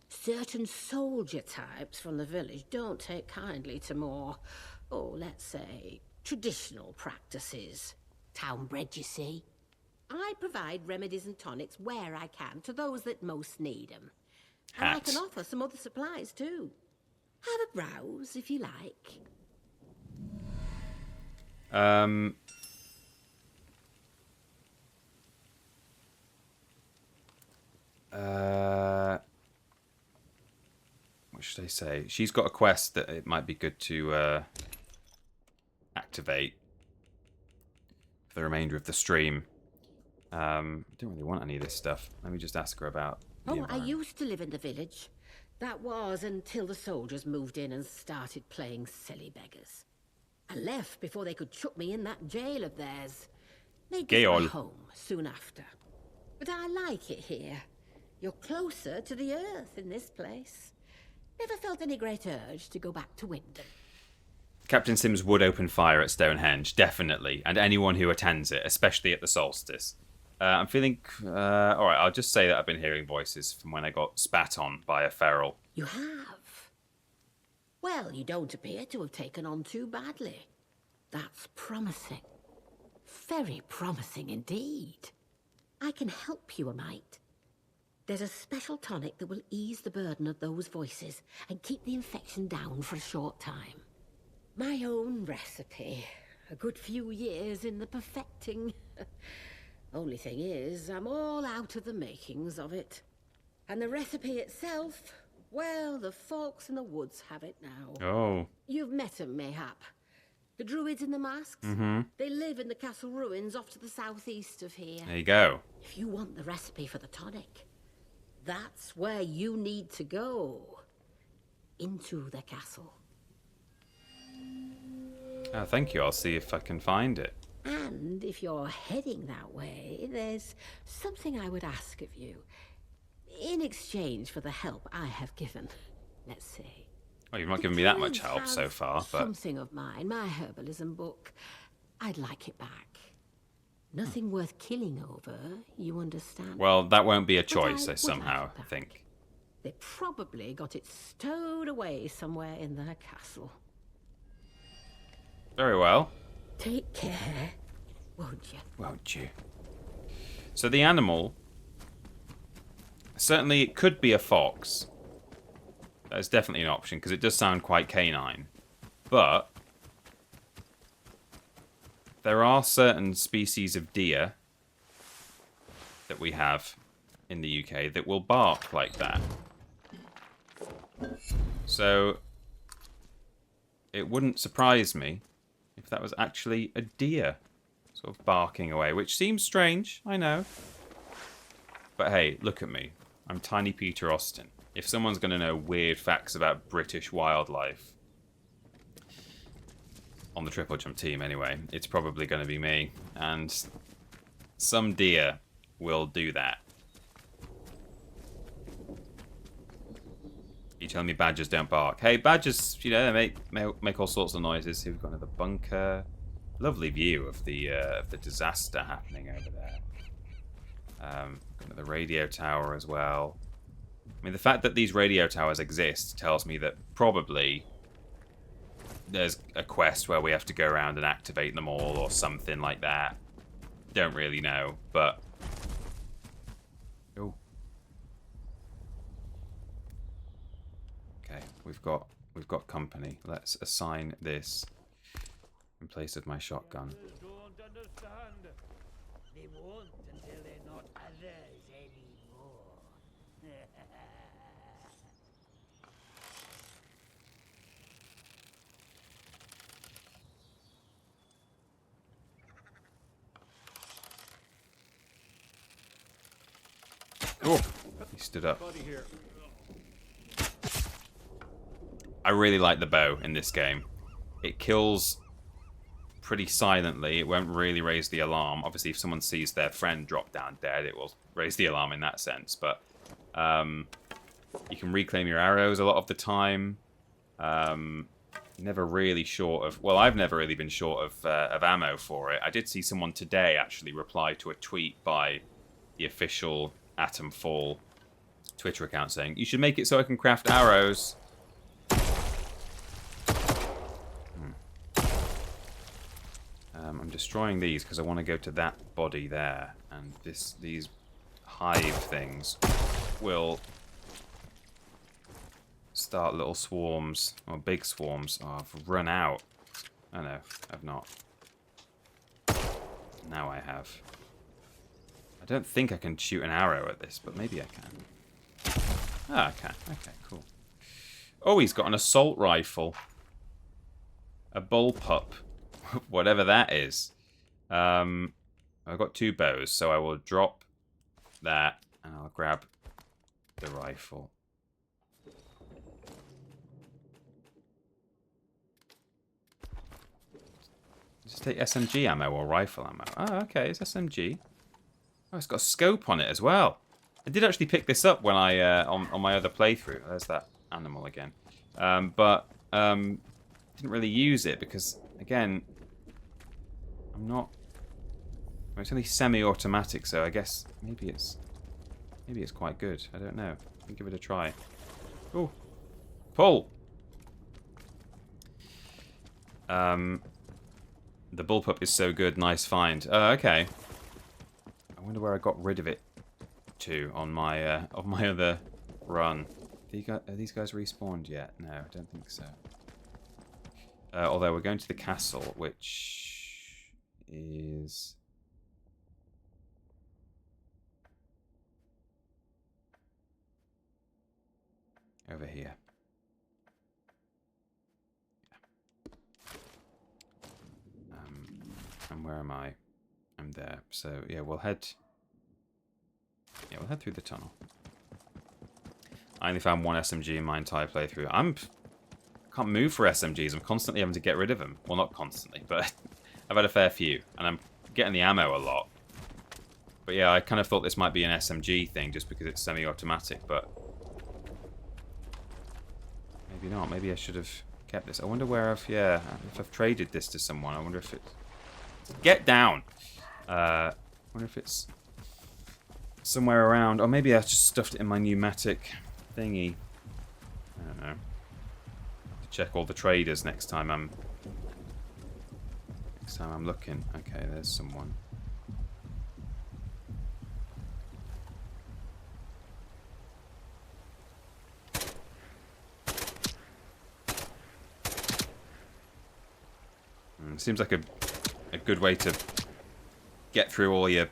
Certain soldier types from the village don't take kindly to more, let's say, traditional practices. Town bred, you see. I provide remedies and tonics where I can to those that most need them. And I can offer some other supplies too. Have a browse if you like. What should I say? She's got a quest that it might be good to activate for the remainder of the stream. I don't really want any of this stuff. Let me just ask her about the I environment. used to live in the village. That was until the soldiers moved in and started playing silly beggars. I left before they could chuck me in that jail of theirs. Made this my home soon after. But I like it here. You're closer to the earth in this place. Never felt any great urge to go back to Wyndham. Captain Sims would open fire at Stonehenge, definitely, and anyone who attends it, especially at the solstice. I'm feeling... Alright, I'll just say that I've been hearing voices from when I got spat on by a feral. You have? Well, you don't appear to have taken on too badly. That's promising. Very promising indeed. I can help you a mite. There's a special tonic that will ease the burden of those voices and keep the infection down for a short time. My own recipe. A good few years in the perfecting. Only thing is, I'm all out of the makings of it. And the recipe itself, well, the folks in the woods have it now. Oh. You've met them, mayhap. The druids in the masks? Mm-hmm. They live in the castle ruins off to the southeast of here. There you go. If you want the recipe for the tonic, that's where you need to go. Into the castle. Oh, thank you. I'll see if I can find it. And if you're heading that way, there's something I would ask of you. In exchange for the help I have given. Let's see. Well, you've not given me that much help so far, but... Something of mine, my herbalism book. I'd like it back. Nothing worth killing over, you understand? Well, that won't be a But I choice, would somehow, like it I think. They probably got it stowed away somewhere in their castle. Very well. Take care, won't you? Won't you? So the animal... Certainly it could be a fox. That's definitely an option, because it does sound quite canine. But... there are certain species of deer that we have in the UK that will bark like that. So it wouldn't surprise me if that was actually a deer sort of barking away, which seems strange, I know. But hey, look at me. I'm Tiny Peter Austin. If someone's going to know weird facts about British wildlife, on the TripleJump team anyway, it's probably going to be me. And some deer will do that. You telling me badgers don't bark? Hey, badgers, you know, they make all sorts of noises. Here we've got another bunker. Lovely view of the disaster happening over there. Got another radio tower as well. I mean, the fact that these radio towers exist tells me that probably there's a quest where we have to go around and activate them all or something like that. Don't really know, but... oh. Okay, we've got company. Let's assign this in place of my shotgun. Don't understand. They won't until they're not others anymore. Oh, he stood up. I really like the bow in this game. It kills pretty silently. It won't really raise the alarm. Obviously, if someone sees their friend drop down dead, it will raise the alarm in that sense. But you can reclaim your arrows a lot of the time. Never really short of... well, I've never really been short of ammo for it. I did see someone today actually reply to a tweet by the official Atomfall Twitter account saying, "You should make it so I can craft arrows." I'm destroying these because I want to go to that body there, and these hive things will start little swarms, or big swarms. Oh, I've run out. Oh no, I've not. Now I have. I don't think I can shoot an arrow at this, but maybe I can. Ah, I can. Okay, cool. Oh, he's got an assault rifle. A bullpup. Whatever that is. I've got 2 bows, so I will drop that, and I'll grab the rifle. Just take SMG ammo or rifle ammo. Oh, okay, it's SMG. Oh, it's got a scope on it as well. I did actually pick this up when I on my other playthrough. There's that animal again. But didn't really use it because, again, I'm not... well, it's only semi-automatic, so I guess maybe it's quite good. I don't know. I'll give it a try. Oh, pull. The bullpup is so good. Nice find. Okay. I wonder where I got rid of it to on my other run. Are these guys respawned yet? No, I don't think so. Although we're going to the castle, which is... over here. And where am I? I'm there. So yeah, we'll head through the tunnel. I only found 1 SMG in my entire playthrough. I can't move for SMGs. I'm constantly having to get rid of them. Well, not constantly, but I've had a fair few, and I'm getting the ammo a lot. But yeah, I kind of thought this might be an SMG thing just because it's semi-automatic, but maybe not. Maybe I should have kept this. I wonder where if I've traded this to someone. I wonder if it... get down! Wonder if it's somewhere around. Or maybe I just stuffed it in my pneumatic thingy. I don't know. Check all the traders next time I'm looking. Okay, there's someone. Seems like a good way to get through all your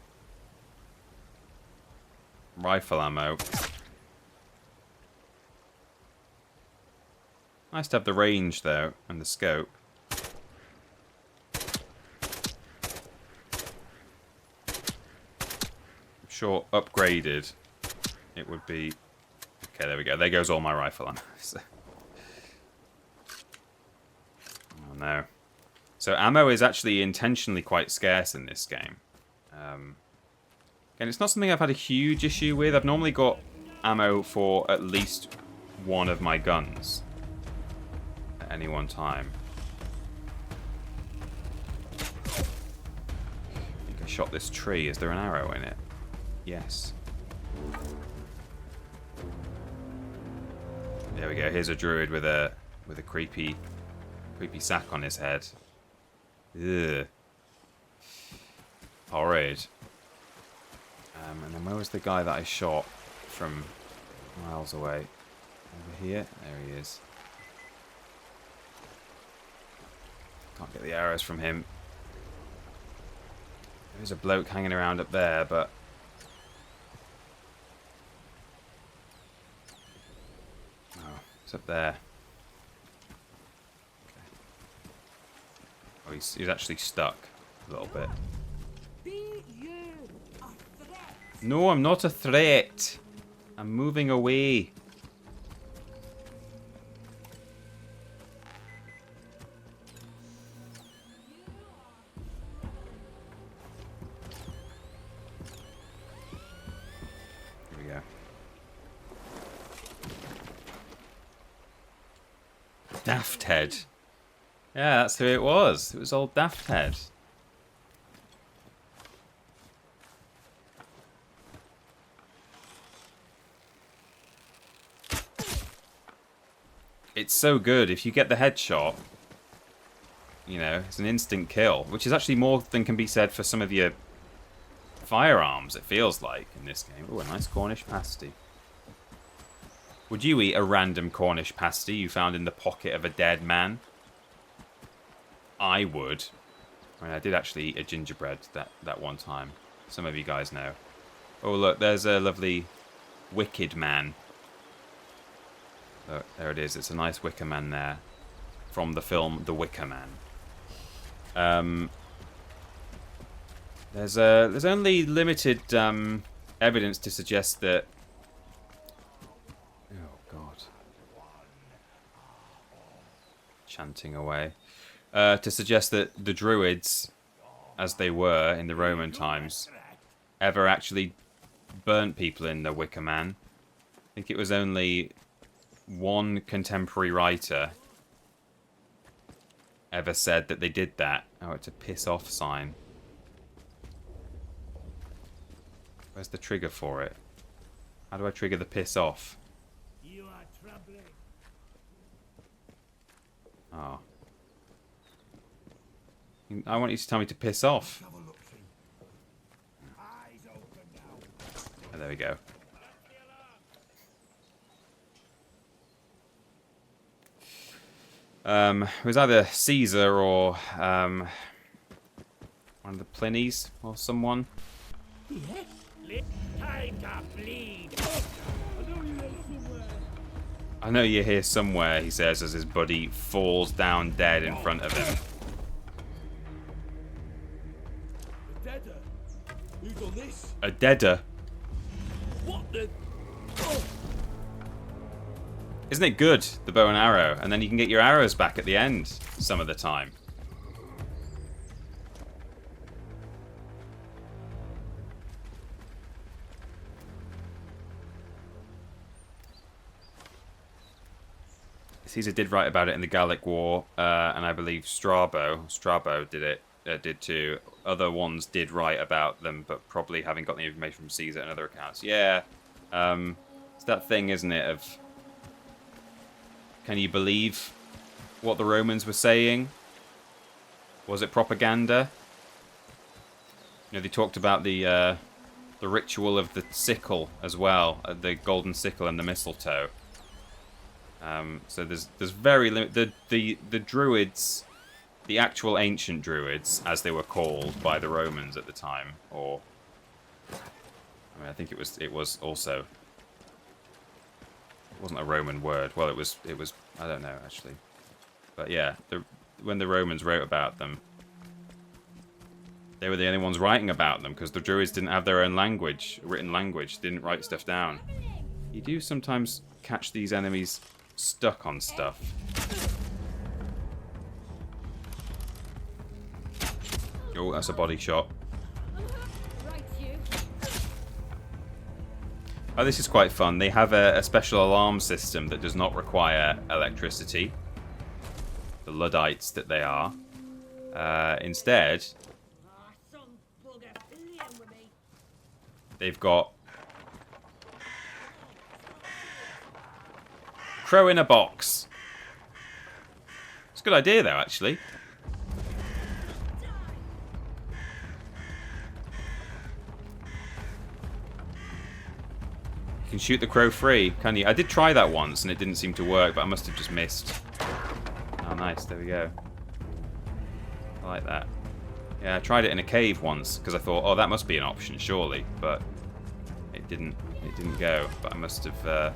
rifle ammo. Nice to have the range, though, and the scope. I'm sure upgraded, it would be... Okay, there we go. There goes all my rifle ammo. Oh, no. So ammo is actually intentionally quite scarce in this game. Again, it's not something I've had a huge issue with. I've normally got ammo for at least one of my guns at any one time. I think I shot this tree. Is there an arrow in it? Yes. There we go. Here's a druid with a creepy sack on his head. Ugh. Horrid. And then where was the guy that I shot from miles away? Over here? There he is. Can't get the arrows from him. There's a bloke hanging around up there, but... Oh, it's up there. Oh, he's actually stuck a little bit. No, I'm not a threat. I'm moving away. Here we go. Daft Head. Yeah, that's who it was. It was old Daft Head. It's so good. If you get the headshot, you know, it's an instant kill, which is actually more than can be said for some of your firearms, it feels like, in this game. Oh, a nice Cornish pasty. Would you eat a random Cornish pasty you found in the pocket of a dead man? I would. I mean, I did actually eat a gingerbread that one time. Some of you guys know. Oh, look, there's a lovely wicked man. Look, there it is. It's a nice wicker man there. From the film The Wicker Man. There's only limited evidence to suggest that... Oh, God. Chanting away. To suggest that the druids, as they were in the Roman times, ever actually burnt people in the Wicker Man. I think it was only one contemporary writer ever said that they did that. Oh, it's a piss off sign. Where's the trigger for it? How do I trigger the piss off? You are troubling. Oh. I want you to tell me to piss off. Oh, there we go. It was either Caesar or one of the Plinies or someone. Time to bleed. I know you're here somewhere, he says as his buddy falls down dead in front of him. A deader. What the? Isn't it good, the bow and arrow? And then you can get your arrows back at the end some of the time. Caesar did write about it in the Gallic War, and I believe Strabo did it did too. Other ones did write about them, but probably having got the information from Caesar and other accounts. Yeah, it's that thing, isn't it, of can you believe what the Romans were saying? Was it propaganda? You know, they talked about the ritual of the sickle as well, the golden sickle and the mistletoe. So there's very the druids, the actual ancient druids, as they were called by the Romans at the time, or I mean, I think it was also, it wasn't a Roman word. Well, it was I don't know actually, but yeah, when the Romans wrote about them, they were the only ones writing about them because the druids didn't have their own language, written language, didn't write stuff down. You do sometimes catch these enemies stuck on stuff. Oh, that's a body shot. Oh, this is quite fun. They have a special alarm system that does not require electricity. The Luddites that they are. Instead, they've got crow in a box. It's a good idea, though, actually. You can shoot the crow free, can you? I did try that once, and it didn't seem to work, but I must have just missed. Oh, nice. There we go. I like that. Yeah, I tried it in a cave once, because I thought, oh, that must be an option, surely. But it didn't go. But I must have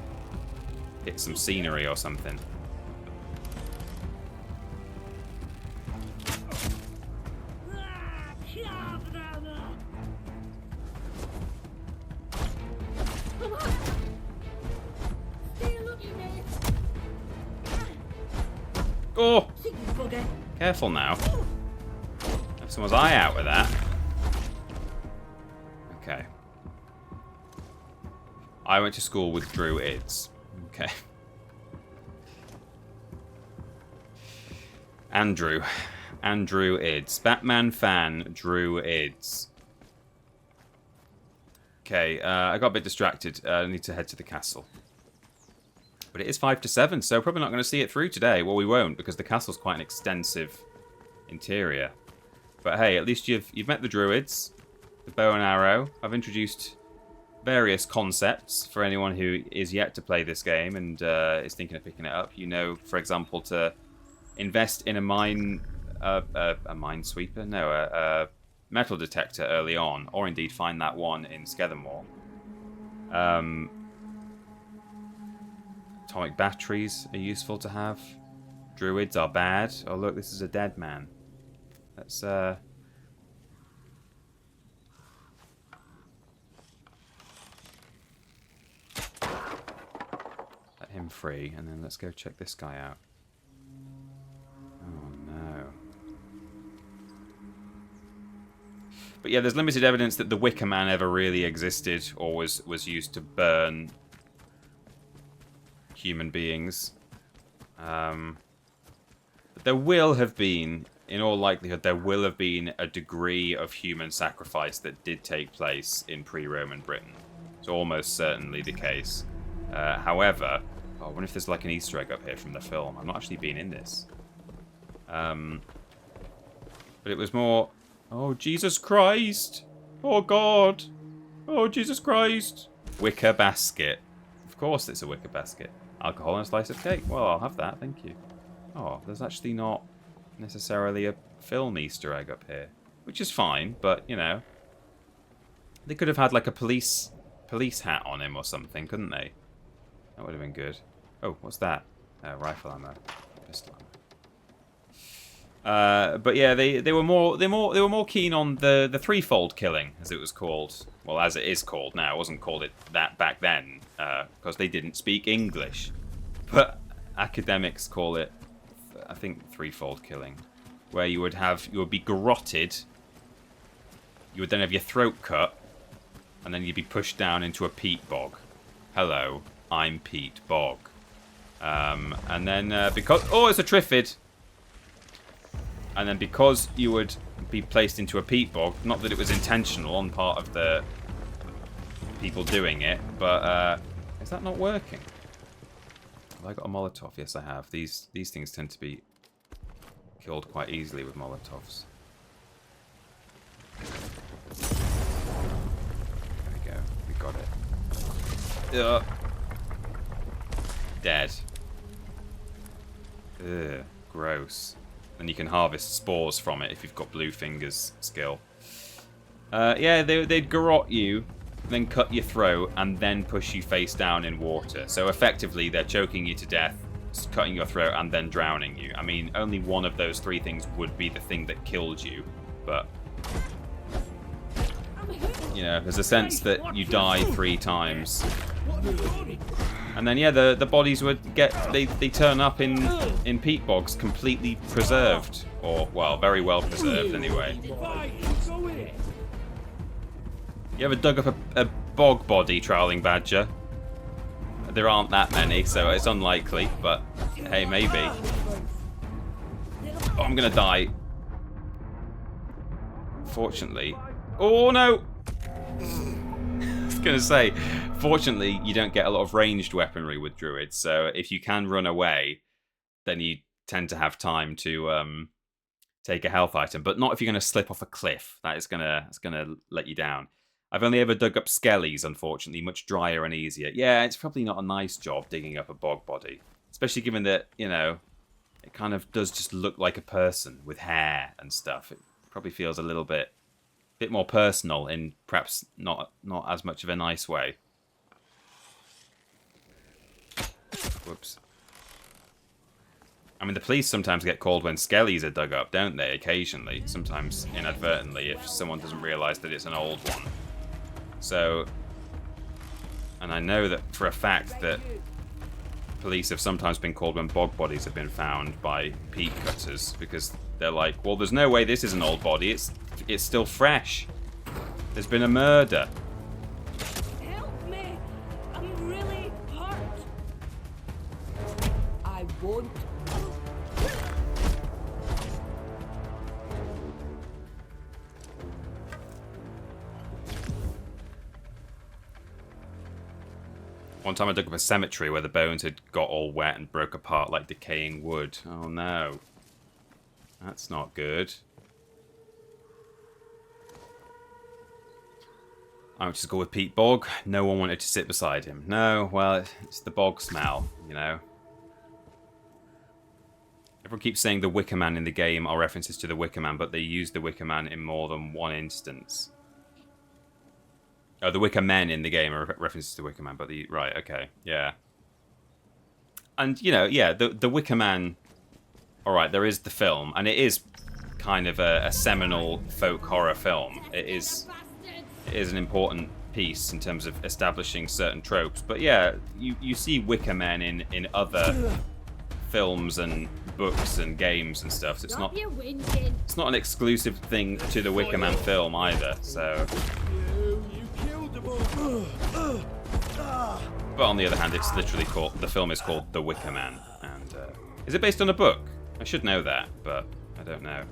hit some scenery or something. Oh! Careful now. Have someone's eye out with that. Okay. I went to school with druids. Okay. Andrew Ids. Batman fan, druids. Okay, I got a bit distracted. I need to head to the castle. But it is 5 to 7, so probably not going to see it through today. Well, we won't, because the castle's quite an extensive interior. But hey, at least you've met the druids, the bow and arrow. I've introduced various concepts for anyone who is yet to play this game and is thinking of picking it up. You know, for example, to invest in a minesweeper? No, a metal detector early on, or indeed find that one in Skethermoor. Atomic batteries are useful to have. Druids are bad. Oh look, this is a dead man. Let's let him free, and then let's go check this guy out. Oh no. But yeah, there's limited evidence that the Wicker Man ever really existed or was used to burn human beings. But there will have been, in all likelihood, there will have been a degree of human sacrifice that did take place in pre-Roman Britain. It's almost certainly the case. However, I wonder if there's like an Easter egg up here from the film. I've not actually been in this. But it was more, oh, Jesus Christ! Oh, God! Oh, Jesus Christ! Wicker basket. Of course it's a wicker basket. Alcohol and a slice of cake. Well, I'll have that, thank you. Oh, there's actually not necessarily a film Easter egg up here. Which is fine, but, you know. They could have had, like, a police hat on him or something, couldn't they? That would have been good. Oh, what's that? Rifle ammo. Pistol ammo. But yeah, they were more keen on the threefold killing, as it was called. Well, as it is called now. It wasn't called that back then, because they didn't speak English. But academics call it, I think, threefold killing, where you would be garroted. You would then have your throat cut, and then you'd be pushed down into a peat bog. Hello, I'm Pete Bog. And then because it's a Triffid. And then because you would be placed into a peat bog. Not that it was intentional on part of the people doing it, but is that not working? Have I got a Molotov? Yes, I have. These things tend to be killed quite easily with Molotovs. There we go. We got it. Ugh. Dead. Ugh. Gross. And you can harvest spores from it if you've got Blue Fingers skill. Yeah, they'd garrote you, then cut your throat, and then push you face down in water. So effectively, they're choking you to death, cutting your throat, and then drowning you. I mean, only one of those three things would be the thing that killed you, but... You know, there's a sense that you die 3 times. And then, yeah, the bodies would get... They turn up in peat bogs completely preserved. Or, well, very well preserved, anyway. You ever dug up a bog body, Troweling Badger? There aren't that many, so it's unlikely, but hey, maybe. Oh, I'm gonna die. Fortunately. Oh, no! I was gonna say, fortunately, you don't get a lot of ranged weaponry with druids, so if you can run away, then you tend to have time to take a health item, but not if you're gonna slip off a cliff. That is gonna let you down. I've only ever dug up skellies, unfortunately, much drier and easier. Yeah, it's probably not a nice job digging up a bog body, especially given that, you know, it kind of does just look like a person with hair and stuff. It probably feels a little bit more personal in perhaps not as much of a nice way. Whoops. I mean, the police sometimes get called when skellies are dug up, don't they? Occasionally, sometimes inadvertently, if someone doesn't realise that it's an old one. So, and I know that for a fact that police have sometimes been called when bog bodies have been found by peat cutters, because they're like, well, there's no way this is an old body, it's still fresh. There's been a murder. Help me! I'm really hurt. I won't. One time I dug up a cemetery where the bones had got all wet and broke apart like decaying wood. Oh no. That's not good. I went to school with Pete Bog. No one wanted to sit beside him. No, well, it's the bog smell, you know. Everyone keeps saying the Wicker Man in the game are references to the Wicker Man, but they use the Wicker Man in more than one instance. Oh, the Wicker Men in the game are references to the Wicker Man, but the... Right, okay, yeah. And, you know, yeah, the Wicker Man... Alright, there is the film, and it is kind of a seminal folk horror film. It is an important piece in terms of establishing certain tropes. But yeah, you see Wicker Men in other films and books and games and stuff. So it's not an exclusive thing to the Wicker Man film either, so... But on the other hand, it's literally called... The film is called The Wicker Man. And is it based on a book? I should know that, but I don't know.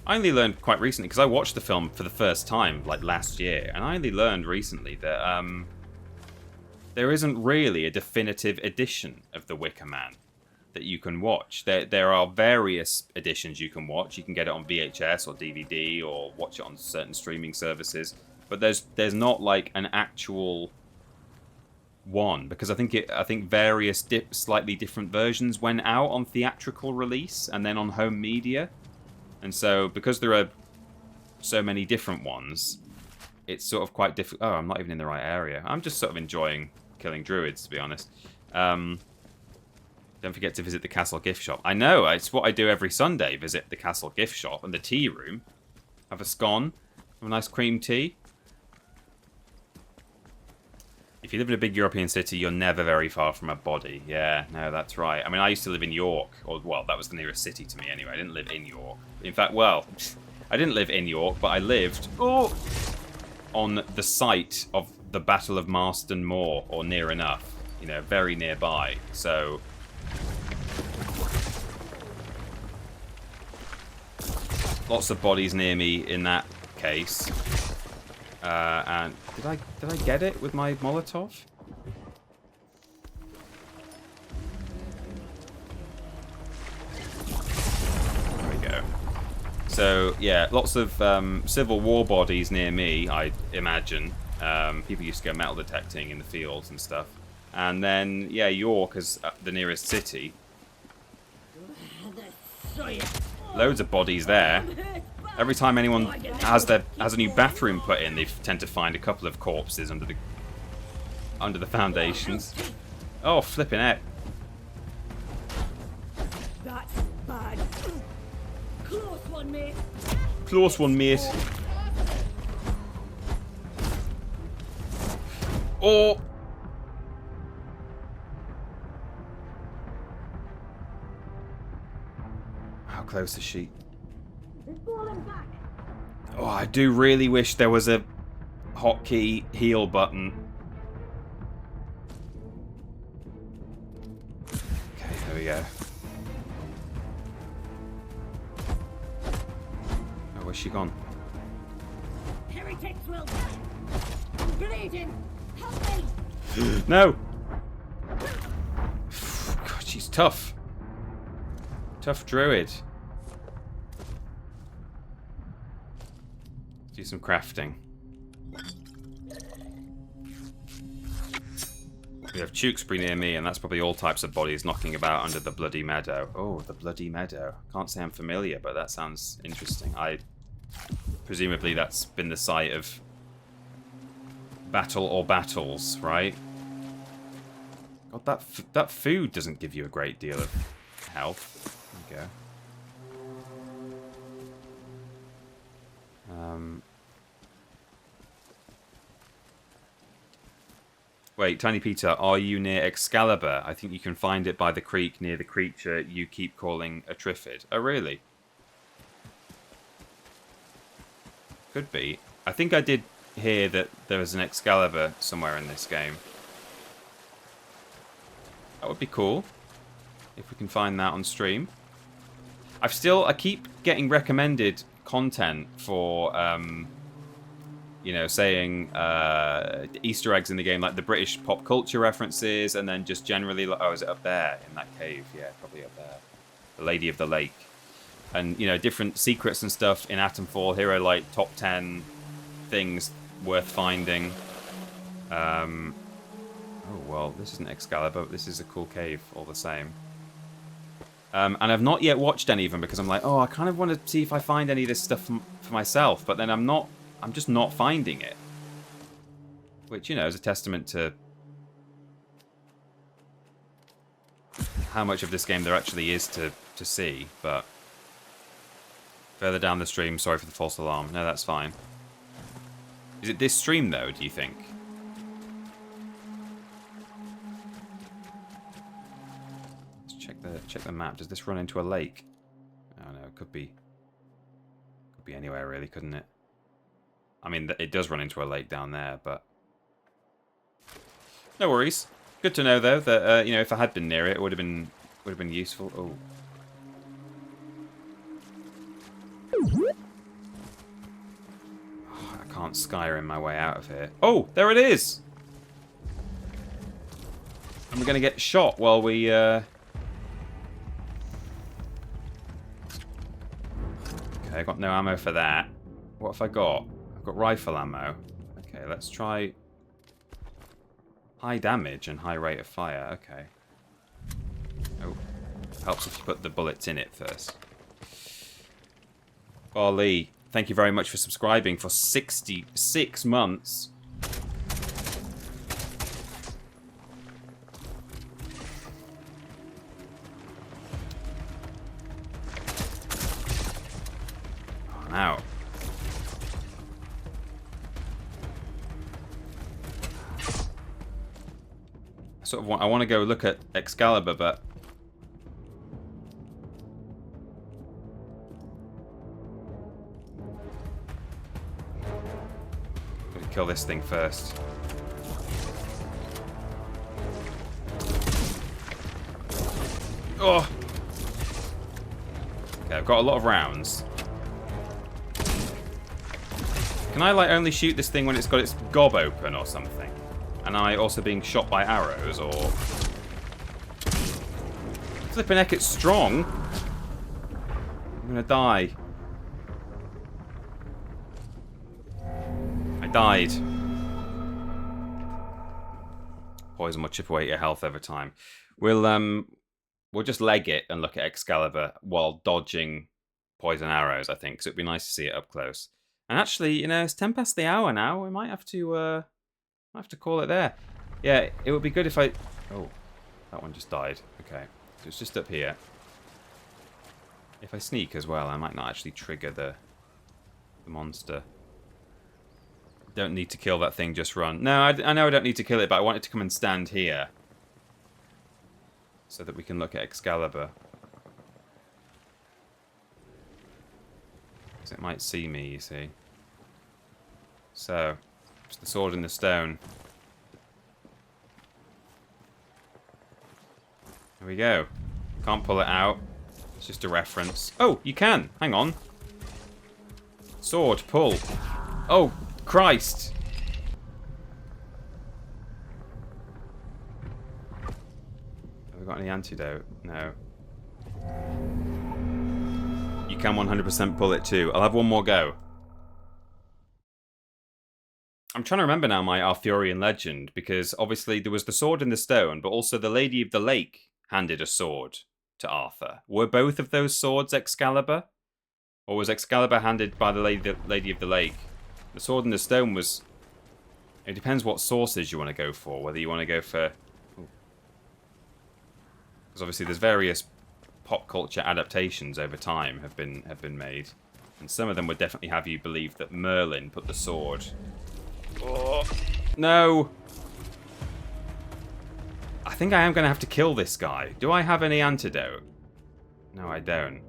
I only learned quite recently, because I watched the film for the first time, like, last year, and I only learned recently that there isn't really a definitive edition of The Wicker Man that you can watch. There are various editions you can watch. You can get it on VHS or DVD or watch it on certain streaming services, but there's not, like, an actual one, because I think various slightly different versions went out on theatrical release and then on home media. And so, because there are so many different ones, it's sort of quite difficult. Oh, I'm not even in the right area. I'm just sort of enjoying killing druids, to be honest. Don't forget to visit the Castle gift shop. I know, it's what I do every Sunday, visit the Castle gift shop and the tea room. Have a scone, have a nice cream tea. If you live in a big European city, you're never very far from a body. Yeah, no, that's right. I mean, I used to live in York. Or, well, that was the nearest city to me anyway. I didn't live in York. In fact, well, I didn't live in York, but I lived on the site of the Battle of Marston Moor, or near enough. You know, very nearby. So... Lots of bodies near me in that case. And did I get it with my Molotov? There we go. So yeah, lots of Civil War bodies near me, I imagine. People used to go metal detecting in the fields and stuff. And then yeah, York is the nearest city. Loads of bodies there. Every time anyone has a new bathroom put in, they tend to find a couple of corpses under the foundations. Oh, flipping heck. That's bad. Close one, mate. Close one, mate. Oh! How close is she? Oh, I do really wish there was a hotkey heal button. Okay, there we go. Oh, where's she gone? Heretics will. Grenading. Help me. No! God, she's tough. Tough druid. Do some crafting. We have Tewkesbury near me, and that's probably all types of bodies knocking about under the Bloody Meadow. Oh, the Bloody Meadow. Can't say I'm familiar, but that sounds interesting. Presumably that's been the site of battle or battles, right? God, that food doesn't give you a great deal of health. There you go. Wait, Tiny Peter, are you near Excalibur? I think you can find it by the creek near the creature you keep calling a Triffid. Oh, really? Could be. I think I did hear that there was an Excalibur somewhere in this game. That would be cool if we can find that on stream. I keep getting recommended content for you know, saying Easter eggs in the game, like the British pop culture references, and then just generally, like, oh, is it up there in that cave? Yeah, probably up there. The Lady of the Lake. And, you know, different secrets and stuff in Atomfall. Here are, like, top 10 things worth finding. Oh, well, this isn't Excalibur, but this is a cool cave all the same. And I've not yet watched any of them because I'm like, oh, I kind of want to see if I find any of this stuff for myself, but then I'm just not finding it. Which, you know, is a testament to how much of this game there actually is to see, but further down the stream, sorry for the false alarm. No, that's fine. Is it this stream, though, do you think? Let's check the map. Does this run into a lake? Oh, no, it could be anywhere, really, couldn't it? I mean, it does run into a lake down there, but no worries. Good to know, though, that you know, if I had been near it, it would have been useful. Oh, I can't Skyrim my way out of here. Oh, there it is. And we're gonna get shot while we. Okay, I got no ammo for that. What have I got? I've got rifle ammo. Okay, let's try high damage and high rate of fire. Okay. Oh, helps if you put the bullets in it first. Oh, Lee, thank you very much for subscribing for 66 months. Oh, now. I want to go look at Excalibur, but gotta kill this thing first. Oh. Okay, I've got a lot of rounds. Can I, like, only shoot this thing when it's got its gob open or something? And am I also being shot by arrows, or... Flippin' heck, it's strong. I'm gonna die. I died. Poison will chip away at your health over time. We'll just leg it and look at Excalibur while dodging poison arrows, I think, because it'd be nice to see it up close. And actually, you know, it's 10 past the hour now. We might have to call it there. Yeah, it would be good if I... Oh, that one just died. Okay, so it's just up here. If I sneak as well, I might not actually trigger the monster. Don't need to kill that thing, just run. No, I know I don't need to kill it, but I want it to come and stand here. So that we can look at Excalibur. Because it might see me, you see. So, it's the sword in the stone. Here we go. Can't pull it out. It's just a reference. Oh, you can. Hang on. Sword, pull. Oh, Christ. Have we got any antidote? No. You can 100% pull it too. I'll have one more go. I'm trying to remember now my Arthurian legend, because obviously there was the sword in the stone, but also the Lady of the Lake handed a sword to Arthur. Were both of those swords Excalibur? Or was Excalibur handed by the Lady of the Lake? The sword in the stone was... It depends what sources you want to go for, whether you want to go for... Because obviously there's various pop culture adaptations over time have been made. And some of them would definitely have you believe that Merlin put the sword... Oh, no! I think I am going to have to kill this guy. Do I have any antidote? No, I don't.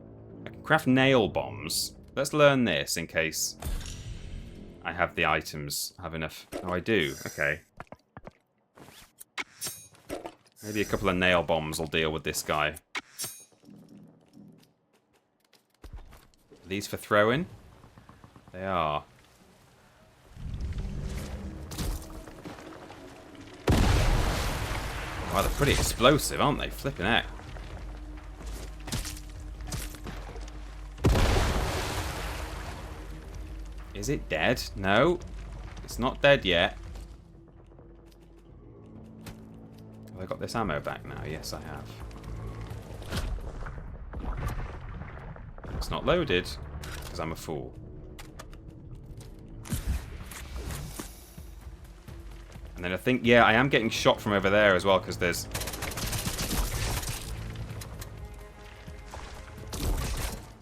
I can craft nail bombs. Let's learn this in case I have the items. Have enough. Oh, I do. Okay. Maybe a couple of nail bombs will deal with this guy. Are these for throwing? They are. Wow, they're pretty explosive, aren't they? Flipping heck. Is it dead? No. It's not dead yet. Have I got this ammo back now? Yes, I have. It's not loaded, because I'm a fool. And then I think, yeah, I am getting shot from over there as well, because there's...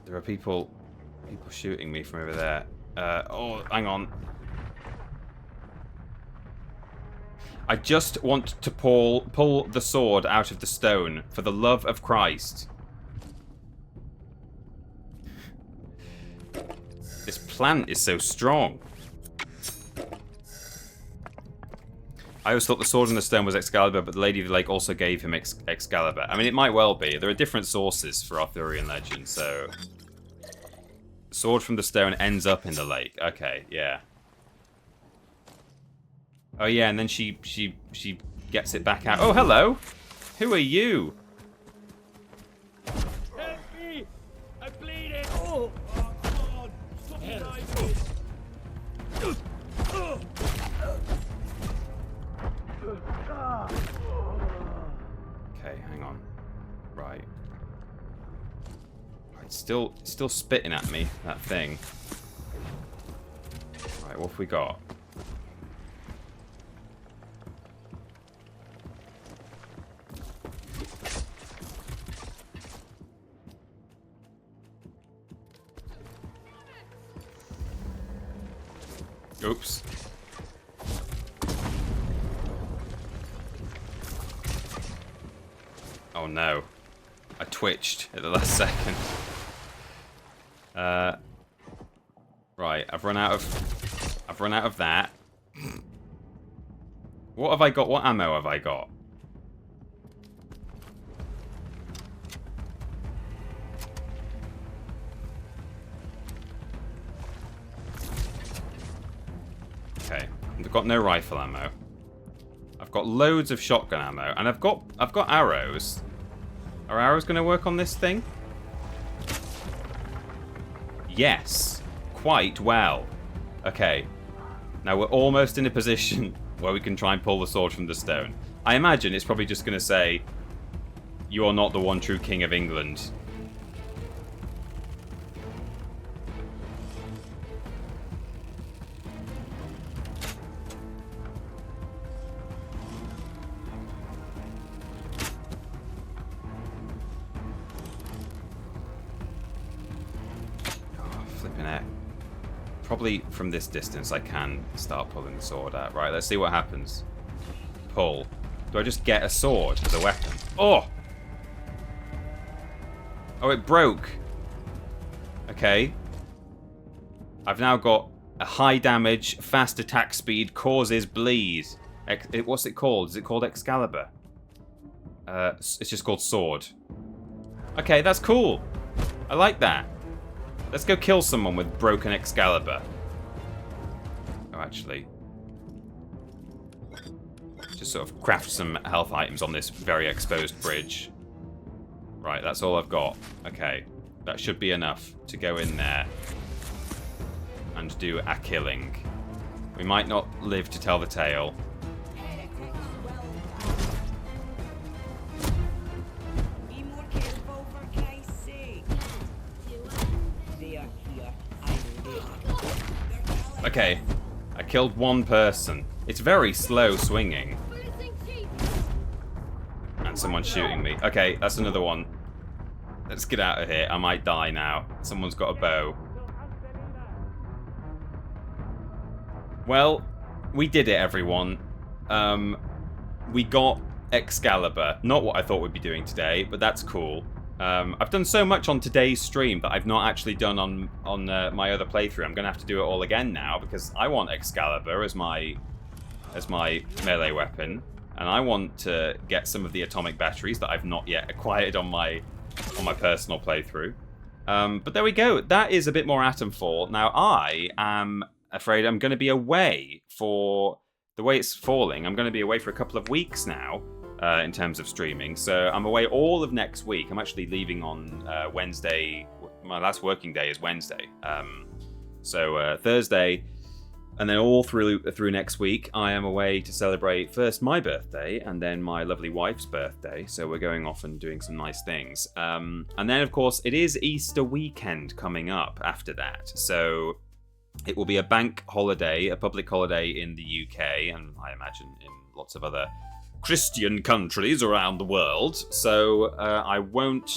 There are people shooting me from over there. Oh, hang on. I just want to pull the sword out of the stone, for the love of Christ. This plant is so strong. I always thought the sword in the stone was Excalibur, but the Lady of the Lake also gave him Excalibur. I mean, it might well be. There are different sources for Arthurian legend, so... Sword from the stone ends up in the lake. Okay, yeah. Oh yeah, and then she gets it back out. Oh, hello! Who are you? Help me! I'm bleeding! Oh, God! Stop diving! Okay, hang on. Right. It's still spitting at me, that thing. Right, what have we got? Oops. Oh no. I twitched at the last second. Right, I've run out of that. What have I got? What ammo have I got? Okay, I've got no rifle ammo. I've got loads of shotgun ammo, and I've got arrows. Are arrows going to work on this thing? Yes, quite well. Okay, now we're almost in a position where we can try and pull the sword from the stone. I imagine it's probably just going to say, "You are not the one true king of England." Probably from this distance I can start pulling the sword out. Right, let's see what happens. Pull. Do I just get a sword as a weapon? Oh! Oh, it broke. Okay. I've now got a high damage, fast attack speed, causes bleed. What's it called? Is it called Excalibur? It's just called sword. Okay, that's cool. I like that. Let's go kill someone with broken Excalibur. Oh, actually. Just sort of craft some health items on this very exposed bridge. Right, that's all I've got. Okay. That should be enough to go in there and do a killing. We might not live to tell the tale. Okay, I killed one person. It's very slow swinging. And someone's shooting me. Okay, that's another one. Let's get out of here. I might die now. Someone's got a bow. Well, we did it, everyone. We got Excalibur. Not what I thought we'd be doing today, but that's cool. I've done so much on today's stream that I've not actually done on my other playthrough. I'm going to have to do it all again now because I want Excalibur as my melee weapon, and I want to get some of the atomic batteries that I've not yet acquired on my personal playthrough. But there we go. That is a bit more Atomfall. Now I am afraid I'm going to be away for the way it's falling. I'm going to be away for a couple of weeks now. In terms of streaming, so I'm away all of next week. I'm actually leaving on Wednesday. My last working day is Wednesday, so Thursday, and then all through next week, I am away to celebrate first my birthday and then my lovely wife's birthday. So we're going off and doing some nice things, and then of course it is Easter weekend coming up after that. So it will be a bank holiday, a public holiday in the UK, and I imagine in lots of other Christian countries around the world, so I won't,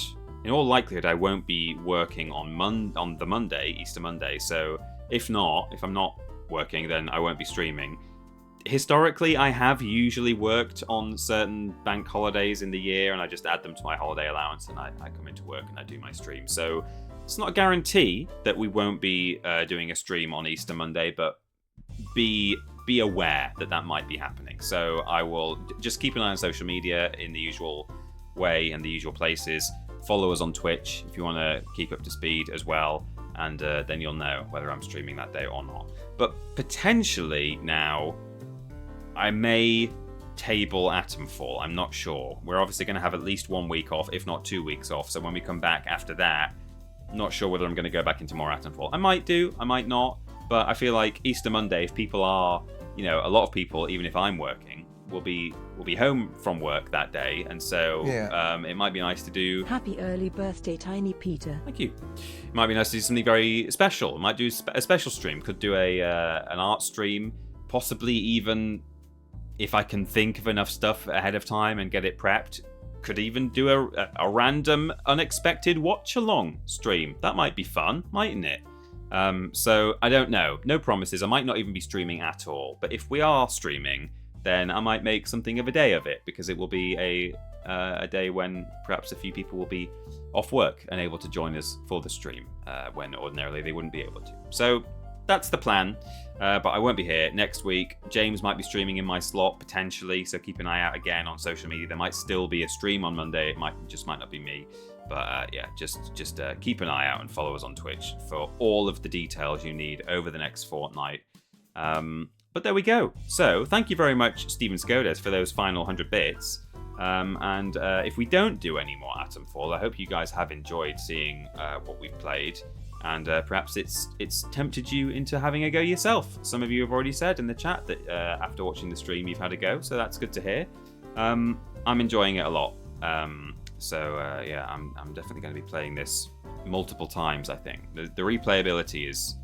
in all likelihood, I won't be working on the Monday, Easter Monday. So if I'm not working, then I won't be streaming. Historically, I have usually worked on certain bank holidays in the year, and I just add them to my holiday allowance, and I come into work and I do my stream. So it's not a guarantee that we won't be doing a stream on Easter Monday, but be aware that might be happening. So I will just keep an eye on social media in the usual way and the usual places. Follow us on Twitch if you want to keep up to speed as well, and then you'll know whether I'm streaming that day or not. But potentially now I may table Atomfall. I'm not sure. We're obviously going to have at least 1 week off, if not 2 weeks off. So when we come back after that, I'm not sure whether I'm going to go back into more Atomfall. I might do, I might not. But I feel like Easter Monday, if people are, a lot of people, even if I'm working, will be home from work that day, and so it might be nice to do. Happy early birthday, Tiny Peter. Thank you. It might be nice to do something very special. I might do a special stream. Could do an art stream, possibly even if I can think of enough stuff ahead of time and get it prepped. Could even do a random, unexpected watch-along stream. That might be fun, mightn't it? So I don't know. No promises. I might not even be streaming at all. But if we are streaming, then I might make something of a day of it, because it will be a day when perhaps a few people will be off work and able to join us for the stream when ordinarily they wouldn't be able to. So that's the plan. But I won't be here next week. James might be streaming in my slot potentially, so keep an eye out again on social media. There might still be a stream on Monday. It might not be me. But just keep an eye out and follow us on Twitch for all of the details you need over the next fortnight. But there we go. So thank you very much, Steven Skodes, for those final 100 bits. And if we don't do any more Atomfall, I hope you guys have enjoyed seeing what we've played. And perhaps it's tempted you into having a go yourself. Some of you have already said in the chat that after watching the stream you've had a go, so that's good to hear. I'm enjoying it a lot. Yeah, I'm definitely going to be playing this multiple times, I think. The replayability is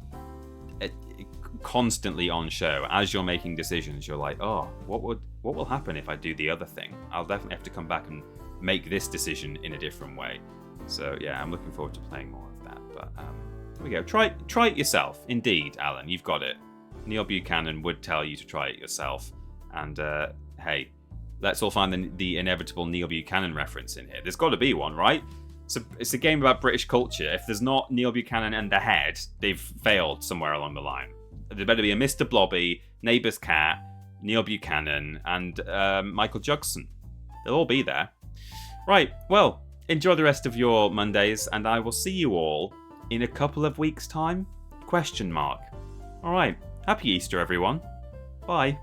constantly on show. As you're making decisions, you're like, oh, what will happen if I do the other thing? I'll definitely have to come back and make this decision in a different way. So yeah, I'm looking forward to playing more of that. But there we go. Try it yourself. Indeed, Alan, you've got it. Neil Buchanan would tell you to try it yourself. And hey, let's all find the inevitable Neil Buchanan reference in here. There's got to be one, right? So it's a game about British culture. If there's not Neil Buchanan and the head, they've failed somewhere along the line. There better be a Mr. Blobby, Neighbour's Cat, Neil Buchanan, and Michael Jugson. They'll all be there. Right, well, enjoy the rest of your Mondays, and I will see you all in a couple of weeks' time? ? All right, happy Easter, everyone. Bye.